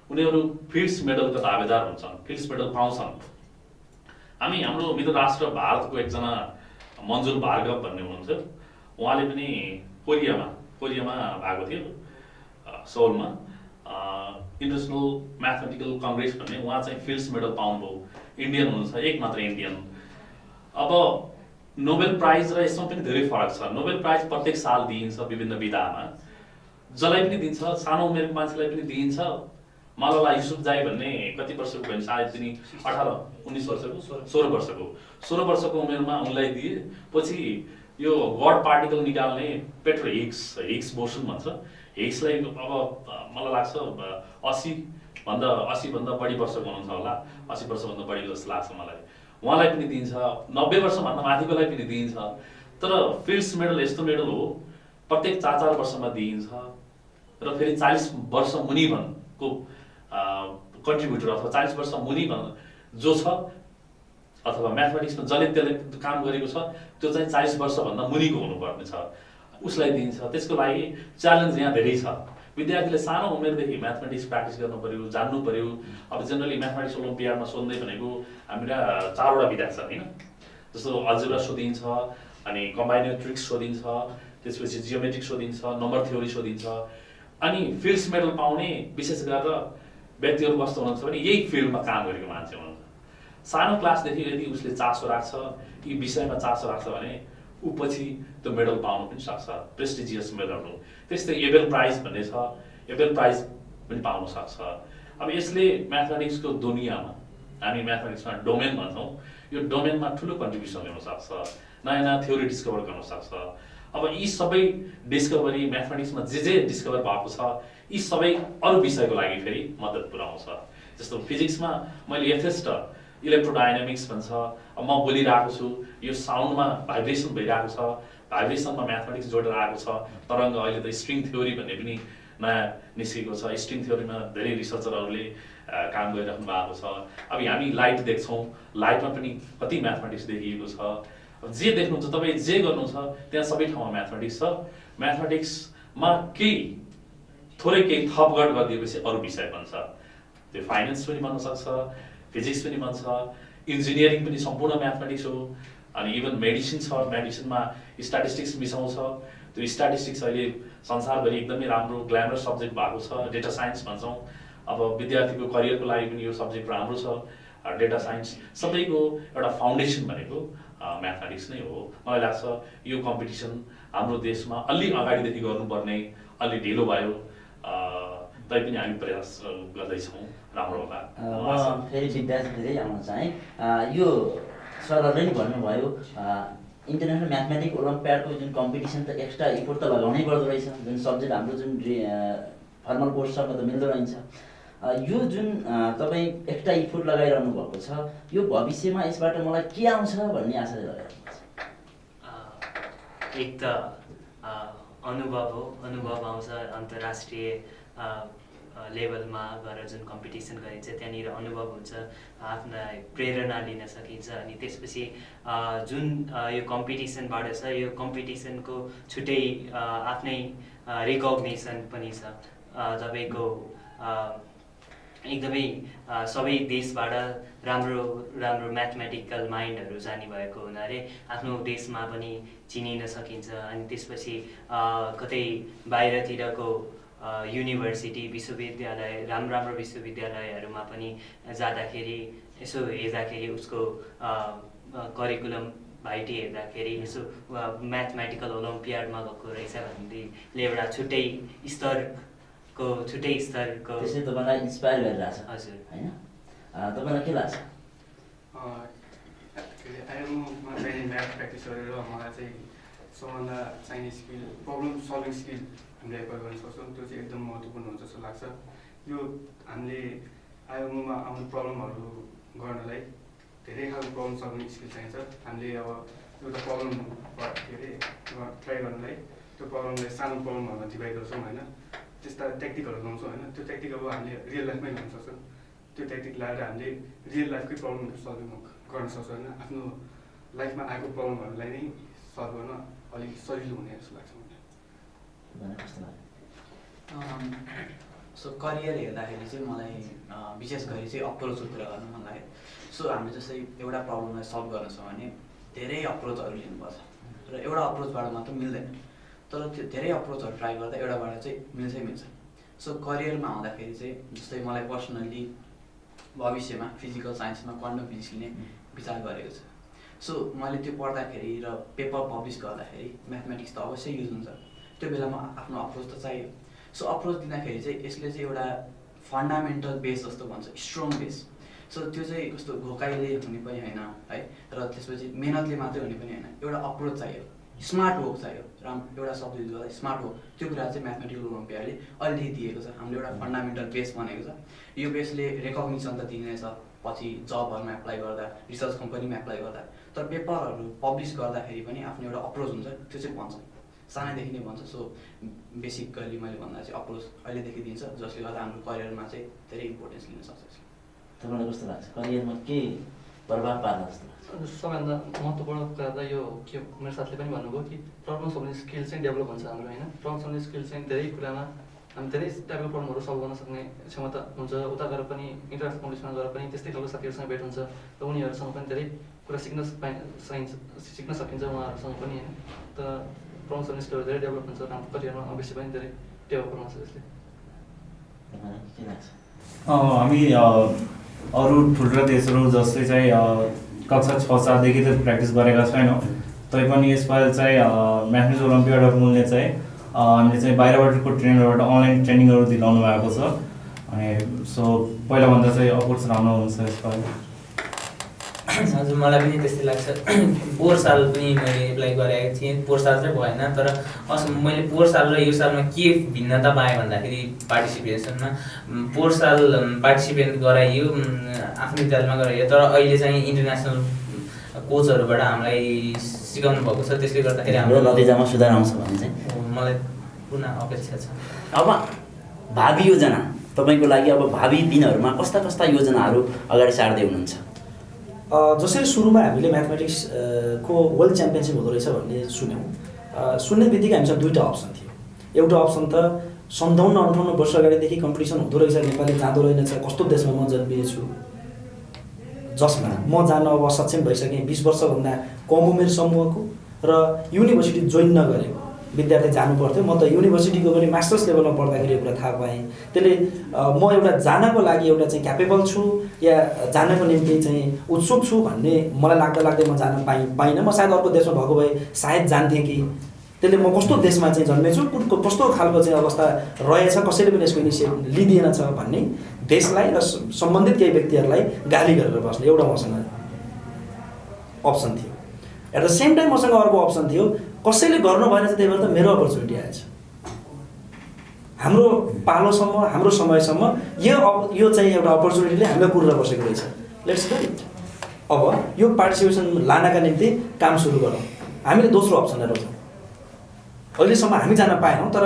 C: उनीहरू फिल्ड्स मेडलका दावेदार हुन्छन्, फिल्ड्स मेडल पाउँछन्। हाम्रो मित्र राष्ट्र भारतको एकजना मन्जुल भार्गव भन्ने हुनुहुन्थ्यो, उहाँले पनि कोरियामा भएको थियो, सोलमा इन्टरनेसनल म्याथमेटिकल कङ्ग्रेस भन्ने, उहाँ चाहिँ फिल्ड्स मेडल पाउनुभयो। इन्डियन हुनुहुन्छ, एक मात्र इन्डियन। अब नोबेल प्राइज र यसमा पनि धेरै फरक छ। नोबेल प्राइज प्रत्येक साल दिइन्छ विभिन्न विधामा, जसलाई पनि दिन्छ, सानो उमेरको मान्छेलाई पनि दिइन्छ। मलाला युसुफजाई भन्ने कति वर्षको भयो, सायद पनि 18-19 वर्षको 16 वर्षको उमेरमा उनलाई दिए। पछि यो गड पार्टिकल निकाल्ने पेट्रो हिग्स बोसन भन्छ, हिग्सलाई अब मलाई लाग्छ 80 भन्दा बढी वर्षको हुनुहुन्छ होला, 80 वर्षभन्दा बढी जस्तो लाग्छ मलाई, उहाँलाई पनि दिइन्छ। 90 वर्षभन्दा माथिकोलाई पनि दिइन्छ। तर फिल्ड्स मेडल यस्तो मेडल हो प्रत्येक 4 वर्षमा दिइन्छ र फेरि 40 वर्ष मुनिको कन्ट्रिब्युटर अथवा 40 वर्ष मुनि जो छ अथवा म्याथमेटिक्समा जसले त्यसले काम गरेको छ त्यो चाहिँ 40 वर्षभन्दा मुनिको हुनुपर्ने छ, उसलाई दिइन्छ। त्यसको लागि च्यालेन्ज यहाँ धेरै छ। विद्यार्थीले सानो उमेरदेखि म्याथमेटिक्स प्र्याक्टिस गर्नु पर्यो, जान्नु पर्यो। अब जेनरली म्याथमेटिक्स ओलम्पियाडमा सोध्दै भनेको हाम्रा 4वटा विधा छ होइन, जस्तो अल्जेब्रा सोधिन्छ, अनि कम्बाइनेट्रिक्स सोधिन्छ, त्यसपछि जियोमेट्रिक सोधिन्छ, नम्बर थ्योरी सोधिन्छ। अनि फिल्ड्स मेडल पाउने विशेष गरेर व्यक्तिहरू कस्तो हुनुहुन्छ भने यही फिल्डमा काम गरेको मान्छे हुनुहुन्छ। सानो क्लासदेखि यदि उसले चासो राख्छ, यी विषयमा चासो राख्छ भने ऊ पछि त्यो मेडल पाउनु पनि सक्छ, प्रेस्टिजियस मेडलहरू। त्यस्तै एबेल प्राइज भन्ने छ, एबेल प्राइज पनि पाउन सक्छ। अब यसले म्याथमेटिक्सको दुनियाँमा, हामी म्याथमेटिक्समा डोमेन भन्छौँ, यो डोमेनमा ठुलो कन्ट्रिब्युसन ल्याउन सक्छ, नयाँ नयाँ थ्योरी डिस्कभर गर्न सक्छ। अब यी सबै डिस्कभरी म्याथमेटिक्समा जे डिस्कभर भएको छ यी सबै अरू विषयको लागि फेरि मद्दत पुर्याउँछ। जस्तो फिजिक्समा मैले यथेष्ट इलेक्ट्रोडाइनामिक्स भन्छ, अब म बोलिरहेको छु, यो साउन्डमा भाइब्रेसन भइरहेको छ, भाइब्रेसनमा म्याथमेटिक्स जोडेर आएको छ। तरङ्ग अहिले त स्ट्रिङ थ्योरी भन्ने पनि नयाँ निस्केको छ, स्ट्रिङ थ्योरीमा धेरै रिसर्चरहरूले काम गरिराख्नु भएको छ। अब हामी लाइट देख्छौँ, लाइटमा पनि कति म्याथमेटिक्स देखिएको छ। जे देख्नुहुन्छ तपाईँ, जे गर्नुहुन्छ त्यहाँ सबै ठाउँमा म्याथमेटिक्स छ। म्याथमेटिक्समा थोरै केही थपगढ गरिदिएपछि अरू विषय बन्छ, त्यो फाइनेन्स पनि बन्न सक्छ, फिजिक्स पनि बन्छ, इन्जिनियरिङ पनि सम्पूर्ण म्याथमेटिक्स हो। अनि इभन मेडिसिन छ, मेडिसिनमा स्ट्याटिस्टिक्स मिसाउँछ। त्यो स्ट्याटिस्टिक्स अहिले संसारभरि एकदमै राम्रो ग्ल्यामरस सब्जेक्ट भएको छ, डेटा साइन्स भन्छौँ। अब विद्यार्थीको करियरको लागि पनि यो सब्जेक्ट राम्रो छ, डेटा साइन्स। सबैको एउटा फाउन्डेसन भनेको म्याथमेटिक्स नै हो। मलाई लाग्छ यो कम्पिटिसन हाम्रो देशमा अलि अगाडिदेखि गर्नुपर्ने, अलि ढिलो भयो, तैपनि हामी प्रयास गर्दैछौँ, राम्रो होला।
A: म फेरि विद्यार्थीतिरै आउन चाहेँ। यो सरहरूले नि भन्नुभयो इन्टरनेसनल म्याथमेटिक्स ओलम्पियाडको जुन कम्पिटिसन त एक्स्ट्रा इफोर्ट त लगाउनै पर्दो रहेछ, जुन सब्जेक्ट हाम्रो जुन फर्मल कोर्ससँग त मिल्दो रहन्छ। यो जुन तपाईँ एक्स्ट्रा इफोर्ट लगाइरहनु भएको छ, यो भविष्यमा यसबाट मलाई के आउँछ भन्ने आशाले लगाइरहनु भएको छ?
D: एक त अनुभव हो, अनुभव आउँछ। अन्तर्राष्ट्रिय लेभलमा गएर जुन कम्पिटिसन गरिन्छ त्यहाँनिर अनुभव हुन्छ, आफ्नलाई प्रेरणा लिन सकिन्छ। अनि त्यसपछि जुन यो कम्पिटिसनबाट छ, यो कम्पिटिसनको छुट्टै आफ्नै रिकग्नेसन पनि छ। तपाईँको एकदमै सबै देशबाट राम्रो राम्रो म्याथमेटिकल माइन्डहरू जाने भएको हुनाले आफ्नो देशमा पनि चिनिन सकिन्छ। अनि त्यसपछि कतै बाहिरतिरको युनिभर्सिटी, विश्वविद्यालय, राम्रो विश्वविद्यालयहरूमा पनि जाँदाखेरि यसो हेर्दाखेरि उसको करिकुलम भाइटी हेर्दाखेरि यसो म्याथमेटिकल ओलम्पियाडमा गएको रहेछ भनेदेखि एउटा छुट्टै स्तरको त्यसले
A: तपाईँलाई इन्सपायर गरिरहेछ।
D: हजुर,
A: होइन? तपाईँलाई के लाग्छ?
E: आइएमओमा चाहिँ म्याथ प्र्याक्टिस गरेर मलाई चाहिँ सबभन्दा चाहिने स्किल, प्रब्लम सल्भिङ स्किल हामीले एक्वायर गर्न सक्छौँ। त्यो चाहिँ एकदम महत्त्वपूर्ण हुन्छ जस्तो लाग्छ। यो हामीले आइएमओमा आउने प्रब्लमहरू गर्नलाई धेरै खालको प्रब्लम सल्भिङ स्किल चाहिन्छ। हामीले अब एउटा प्रब्लम के अरे ट्राई गर्नलाई त्यो प्रब्लमलाई सानो प्रब्लमहरूमा डिभाइड गर्छौँ होइन, त्यस्ता टेक्निकहरू लाउँछौँ होइन। त्यो टेक्निक अब हामीले रियल लाइफमै गर्न सक्छौँ। त्यो टेक्निक लगाएर हामीले रियल लाइफकै प्रब्लमहरू सल्भ गर्न सक्छौँ होइन। आफ्नो लाइफमा आएको प्रब्लमहरूलाई नै सल्भ गर्न अलिक सजिलो हुने जस्तो लाग्छ मलाई।
F: सो करियर हेर्दाखेरि चाहिँ मलाई विशेष गरी चाहिँ अप्रोचको कुरा गर्नु मन लाग्यो। सो हामीले जस्तै एउटा प्रब्लमलाई सल्भ गर्न छ भने धेरै अप्रोचहरू लिनुपर्छ र एउटा अप्रोचबाट मात्र मिल्दैन, तर त्यो धेरै अप्रोचहरू ट्राई गर्दा एउटाबाट चाहिँ मिल्छ। सो करियरमा आउँदाखेरि चाहिँ जस्तै मलाई पर्सनल्ली भविष्यमा फिजिकल साइन्समा क्वान्टम फिजिक्स लिने विचार गरेको छ। सो मैले त्यो पढ्दाखेरि र पेपर पब्लिस गर्दाखेरि म्याथमेटिक्स त अवश्य युज हुन्छ, त्यो बेलामा आफ्नो अप्रोच त चाहियो। सो अप्रोच दिँदाखेरि चाहिँ यसले चाहिँ एउटा फन्डामेन्टल बेस जस्तो भन्छ, स्ट्रङ बेस। सो त्यो चाहिँ कस्तो घोकाइले हुने पनि होइन है, र त्यसपछि मेहनतले मात्रै हुने पनि होइन, एउटा अप्रोच चाहियो, स्मार्ट वर्क चाहियो। एउटा शब्द युज गर्दा स्मार्ट वर्क, त्यो कुरा चाहिँ म्याथमेटिकल ओलम्पियाडले अलिकति दिएको छ। हामीले एउटा फन्डामेन्टल बेस बनेको छ, यो बेसले रेकग्निसन त दिनेछ पछि जबहरूमा एप्लाई गर्दा, रिसर्च कम्पनीमा एप्लाई गर्दा, तर पेपरहरू पब्लिस गर्दाखेरि पनि आफ्नो एउटा अप्रोच हुन्छ, त्यो चाहिँ भन्छ, सानैदेखि नै भन्छ। सो बेसिकली मैले भन्दा चाहिँ अप्रोच अहिलेदेखि दिन्छ, जसले गर्दा हाम्रो करियरमा चाहिँ धेरै इम्पोर्टेन्स लिन सक्छ।
A: तपाईँलाई कस्तो लाग्छ करियरमा के प्रभाव पार्ला जस्तो लाग्छ?
G: सबैभन्दा महत्त्वपूर्ण कुरा त यो के मेरो साथीले पनि भन्नुभयो कि प्रब्लम सल्भिङ स्किल चाहिँ डेभलप हुन्छ हाम्रो होइन। प्रब्लम सल्भिङ स्किल चाहिँ धेरै कुरामा हामी धेरै टाइपको प्रब्लमहरू सल्भ गर्न सक्ने क्षमता हुन्छ। उता गएर पनि इन्टरनेसनल कम्पिटिसनमा गएर पनि त्यस्तै खालको साथीहरूसँग भेट हुन्छ र उनीहरूसँग पनि धेरै कुरा सिक्न सकिन्छ उहाँहरूसँग पनि होइन। त प्रब्लम सल्भिङ स्किलहरू धेरै डेभलप हुन्छ र हाम्रो करियरमा अवश्य पनि धेरै डेभलप बनाउँछ यसले।
H: हामी अरू ठुल्ठुला देशहरू जस्तै चाहिँ कक्षा 6-7देखि त प्र्याक्टिस गरेका छैनौँ, तैपनि यसपालि चाहिँ म्याथमेटिक्स ओलम्पियाड अफ मूल्य चाहिँ हामीले चाहिँ बाहिरबाटको ट्रेनरबाट अनलाइन ट्रेनिङहरू दिलाउनु भएको छ। अनि सो पहिलाभन्दा चाहिँ अप्रोच राम्रो हुन्छ यसपालि।
I: हजुर, मलाई पनि त्यस्तै लाग्छ। पोहोर साल पनि मैले एप्लाई गरेको थिएँ, पोहोर साल चाहिँ भएन, तर मैले पोहोर साल र यो सालमा के भिन्नता पाएँ भन्दाखेरि पार्टिसिपेसनमा पोहोर साल पार्टिसिपेट गराइयो, आफ्नो विद्यालयमा गराइयो, तर अहिले चाहिँ इन्टरनेसनल कोचहरूबाट हामीलाई सिकाउनु भएको छ। त्यसले गर्दाखेरि हाम्रो
A: नतिजामा सुधार आउँछ भन्ने चाहिँ
I: मलाई पूर्ण अपेक्षा छ।
A: अब भावी योजना तपाईँको लागि अब भावी दिनहरूमा कस्ता कस्ता योजनाहरू अगाडि सार्दै हुनुहुन्छ?
B: जसरी सुरुमा हामीले म्याथमेटिक्स को वर्ल्ड च्याम्पियनसिप हुँदो रहेछ भन्ने सुन्ने बित्तिकै हामीसँग दुईवटा अप्सन थियो। एउटा अप्सन त 57-58 वर्ष अगाडिदेखि कम्पिटिसन हुँदो रहेछ, नेपालले जाँदो रहेनछ, कस्तो देशमा म जन्मिएछु, जसमा म जान अब सक्षम भइसकेँ, 20 वर्षभन्दा कम उमेर समूहको र युनिभर्सिटी जोइन नगरेको विद्यार्थी जानु पर्थ्यो। म त युनिभर्सिटीको पनि मास्टर्स लेभलमा पढ्दाखेरि यो कुरा थाहा पाएँ। त्यसले म एउटा जानको लागि एउटा चाहिँ क्यापेबल छु या जानको निम्ति चाहिँ उत्सुक छु भन्ने मलाई लाग्दै म जान पाइनँ। म सायद अर्को देशमा भएको भए सायद जान्थेँ कि। त्यसले म कस्तो देशमा चाहिँ जन्मेछु, कस्तो खालको चाहिँ अवस्था रहेछ, कसैले पनि यसको इनिसिएटिभ लिइदिएन छ भन्ने देशलाई र सम्बन्धित केही व्यक्तिहरूलाई गाली गरेर बस्ने एउटा मसँग अप्सन थियो। एट द सेम टाइम मसँग अर्को अप्सन थियो, कसैले गर्नु भएन चाहिँ त्यही भएर त मेरो अपर्च्युनिटी आएछ। हाम्रो पालोसम्म, हाम्रो समयसम्म यो चाहिँ एउटा अपर्च्युनिटीले हामीलाई कुरेर बसेको रहेछ। Let's do it. अब यो पार्टिसिपेसन लानका निम्ति काम सुरु गरौँ। हामीले दोस्रो अप्सनलाई रोजौँ। अहिलेसम्म हामी जान पाएनौँ, तर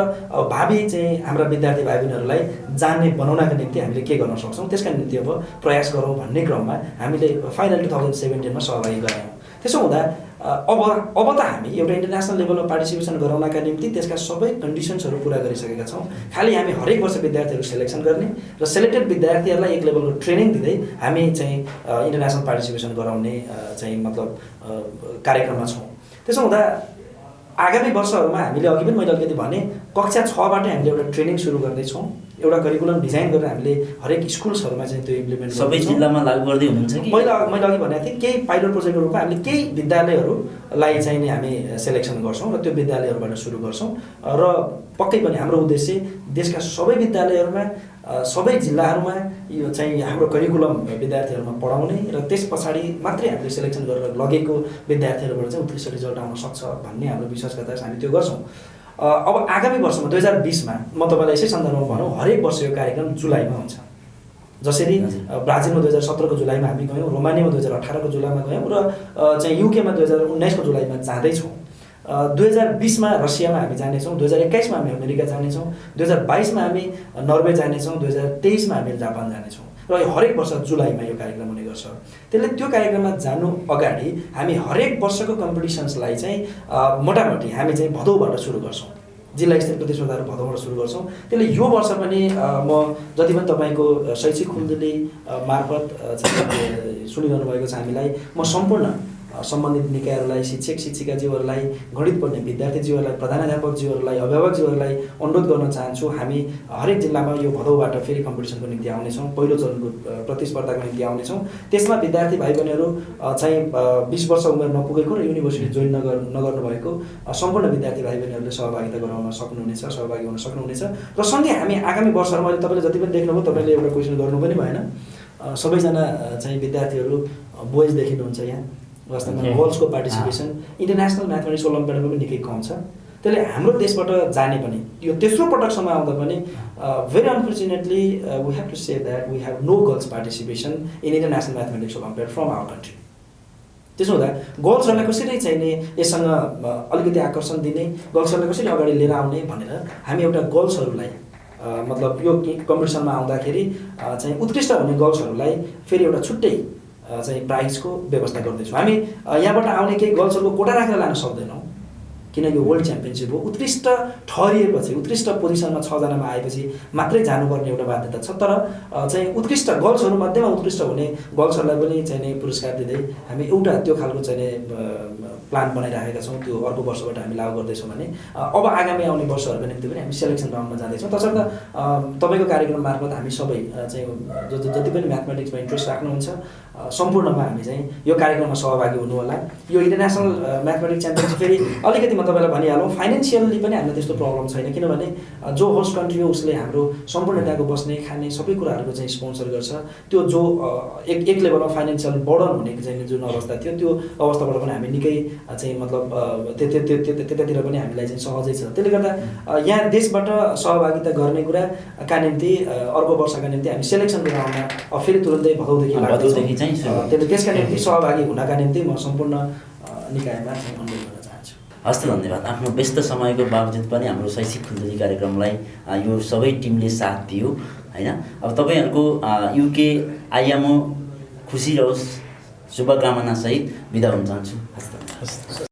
B: भावी चाहिँ हाम्रा विद्यार्थी भाइ बहिनीहरूलाई जान्ने बनाउनका निम्ति हामीले के गर्न सक्छौँ त्यसका निम्ति अब प्रयास गरौँ भन्ने क्रममा हामीले फाइनल 2017 मा सहभागी गऱ्यौँ। त्यसो हुँदा अब त हामी एउटा इन्टरनेसनल लेभलमा पार्टिसिपेसन गराउनका निम्ति त्यसका सबै कन्डिसन्सहरू पुरा गरिसकेका छौँ। खालि हामी हरेक वर्ष विद्यार्थीहरू सेलेक्सन गर्ने र सेलेक्टेड विद्यार्थीहरूलाई एक लेभलको ट्रेनिङ दिँदै हामी चाहिँ इन्टरनेसनल पार्टिसिपेसन गराउने चाहिँ मतलब कार्यक्रममा छौँ। त्यसो हुँदा आगामी वर्षहरूमा हामीले अघि पनि मैले अलिकति भने कक्षा 6बाट हामीले एउटा ट्रेनिङ सुरु गर्दैछौँ। एउटा करिकुलम डिजाइन गरेर हामीले हरेक स्कुल्सहरूमा चाहिँ त्यो इम्प्लिमेन्ट
A: सबै जिल्लामा लागू गर्दै हुनुहुन्छ कि?
B: मैले अघि भनेको थिएँ केही पाइलट प्रोजेक्टको रूपमा हामीले केही विद्यालयहरूलाई चाहिँ नि हामी सेलेक्सन गर्छौँ र त्यो विद्यालयहरूबाट सुरु गर्छौँ। र पक्कै पनि हाम्रो उद्देश्य देशका सबै विद्यालयहरूमा, सबै जिल्लाहरूमा यो चाहिँ हाम्रो करिकुलम विद्यार्थीहरूमा पढाउने र त्यस पछाडि मात्रै हामीले सेलेक्सन गरेर लगेको विद्यार्थीहरूबाट चाहिँ उत्कृष्ट रिजल्ट आउन सक्छ भन्ने हाम्रो विश्वासका साथ हामी त्यो गर्छौँ। अब आगामी वर्षमा 2020 मा म तपाईँलाई यसै सन्दर्भमा भनौँ, हरेक वर्ष यो कार्यक्रम जुलाईमा हुन्छ।
J: जसरी ब्राजिलमा 2017 को जुलाईमा हामी गयौँ, रोमानियामा 2018 को जुलाईमा गयौँ र चाहिँ युकेमा 2019 को जुलाईमा जाँदैछौँ। 2020 मा रसियामा हामी जानेछौँ, 2021 मा हामी अमेरिका जानेछौँ, 2022 मा हामी नर्वे जानेछौँ, 2023 मा हामी जापान जानेछौँ र हरेक वर्ष जुलाईमा यो कार्यक्रम हुने गर्छ। त्यसले त्यो कार्यक्रममा जानु अगाडि हामी हरेक वर्षको कम्पिटिसन्सलाई चाहिँ मोटामोटी हामी चाहिँ भदौबाट सुरु गर्छौँ, जिल्ला स्तरीय प्रतिस्पर्धाहरू भदौबाट सुरु गर्छौँ। त्यसले यो वर्ष पनि म जति पनि तपाईँको शैक्षिक खुल्दुली मार्फत सुनिरहनु भएको छ हामीलाई, म सम्पूर्ण सम्बन्धित निकायहरूलाई, शिक्षक शिक्षिकाज्यूहरूलाई, गणित पढ्ने विद्यार्थीज्यूहरूलाई, प्रधानाध्यापकज्यूहरूलाई, अभिभावकज्यूहरूलाई अनुरोध गर्न चाहन्छु, हामी हरेक जिल्लामा यो भदौबाट फेरि कम्पिटिसनको निम्ति आउनेछौँ, पहिलो चरणको प्रतिस्पर्धाको निम्ति आउनेछौँ। त्यसमा विद्यार्थी भाइ बहिनीहरू चाहिँ 20 वर्ष उमेर नपुगेको र युनिभर्सिटी जोइन नगर्नुभएको सम्पूर्ण विद्यार्थी भाइ बहिनीहरूले सहभागिता गराउन सक्नुहुनेछ, सहभागी हुन सक्नुहुनेछ। र सँगै हामी आगामी वर्षहरूमा अहिले तपाईँले जति पनि देख्नुभयो, तपाईँले एउटा क्वेसन गर्नु पनि भएन, सबैजना चाहिँ विद्यार्थीहरू बोइज देखिनुहुन्छ यहाँ। वास्तवमा गर्ल्सको पार्टिसिपेसन इन्टरनेसनल म्याथमेटिक्स ओलम्पियाडमा पनि निकै कम छ। त्यसले हाम्रो देशबाट जाने पनि यो तेस्रो पटकसम्म आउँदा पनि very unfortunately we have to say that we have no girls participation in international mathematics olympiad from our country. त्यसो हुँदा गर्ल्सहरूलाई कसरी चाहिने यससँग अलिकति आकर्षण दिने, गर्ल्सहरूलाई कसरी अगाडि लिएर आउने भनेर हामी एउटा गर्ल्सहरूलाई मतलब यो कम्पिटिसनमा आउँदाखेरि चाहिँ उत्कृष्ट हुने गर्ल्सहरूलाई फेरि एउटा छुट्टै चाहिँ प्राइजको व्यवस्था गर्दैछौँ। हामी यहाँबाट आउने केही गर्ल्सहरूको कोटा राखेर लान सक्दैनौँ, किन यो वर्ल्ड च्याम्पियनसिप हो। उत्कृष्ट ठहरिएपछि, उत्कृष्ट पोजिसनमा 6 जनामा आएपछि मात्रै जानुपर्ने एउटा बाध्यता छ। तर चाहिँ उत्कृष्ट गर्ल्सहरूमध्येमा उत्कृष्ट हुने गर्ल्सहरूलाई पनि चाहिँ पुरस्कार दिँदै हामी एउटा त्यो खालको चाहिँ प्लान बनाइराखेका छौँ। त्यो अर्को वर्षबाट हामी लागू गर्दैछौँ भने अब आगामी आउने वर्षहरूको निम्ति पनि हामी सेलेक्सन राउन्डमा जाँदैछौँ। तसर्थ तपाईँको कार्यक्रम मार्फत हामी सबै चाहिँ जति पनि म्याथमेटिक्समा इन्ट्रेस्ट राख्नुहुन्छ सम्पूर्णमा हामी चाहिँ यो कार्यक्रममा सहभागी हुनु होला। यो इन्टरनेसनल म्याथमेटिक्स च्याम्पियनसिप फेरि अलिकति म तपाईँलाई भनिहालौँ, फाइनेन्सियल्ली पनि हामीलाई त्यस्तो प्रब्लम छैन, किनभने जो होस्ट कन्ट्री हो उसले हाम्रो सम्पूर्ण त्यहाँको बस्ने खाने सबै कुराहरूको चाहिँ स्पोन्सर गर्छ। त्यो जो एक लेभलमा फाइनेन्सियल बर्डन हुने चाहिँ जुन अवस्था थियो त्यो अवस्थाबाट पनि हामी निकै चाहिँ मतलब त्यतातिर पनि हामीलाई चाहिँ सहजै छ। त्यसले गर्दा यहाँ देशबाट सहभागिता गर्ने कुराका निम्ति अर्को वर्षका निम्ति हामी सेलेक्सन राउन्डमा फेरि तुरुन्तै भदौदेखि लाग्दैछौँ। त्यसले त्यसका निम्ति सहभागी हुनका निम्ति म सम्पूर्ण निकायमा चाहिँ अनुरोध गर्न चाहन्छु।
A: हस्त धन्यवाद। आफ्नो व्यस्त समयको बावजुद पनि हाम्रो शैक्षिक खुल्दुली कार्यक्रमलाई यो सबै टिमले साथ दियो हैन। अब तपाईँहरूको युके आइएमओ खुसी रहोस्, शुभकामना सहित बिदा हुन चाहन्छु। हस्त।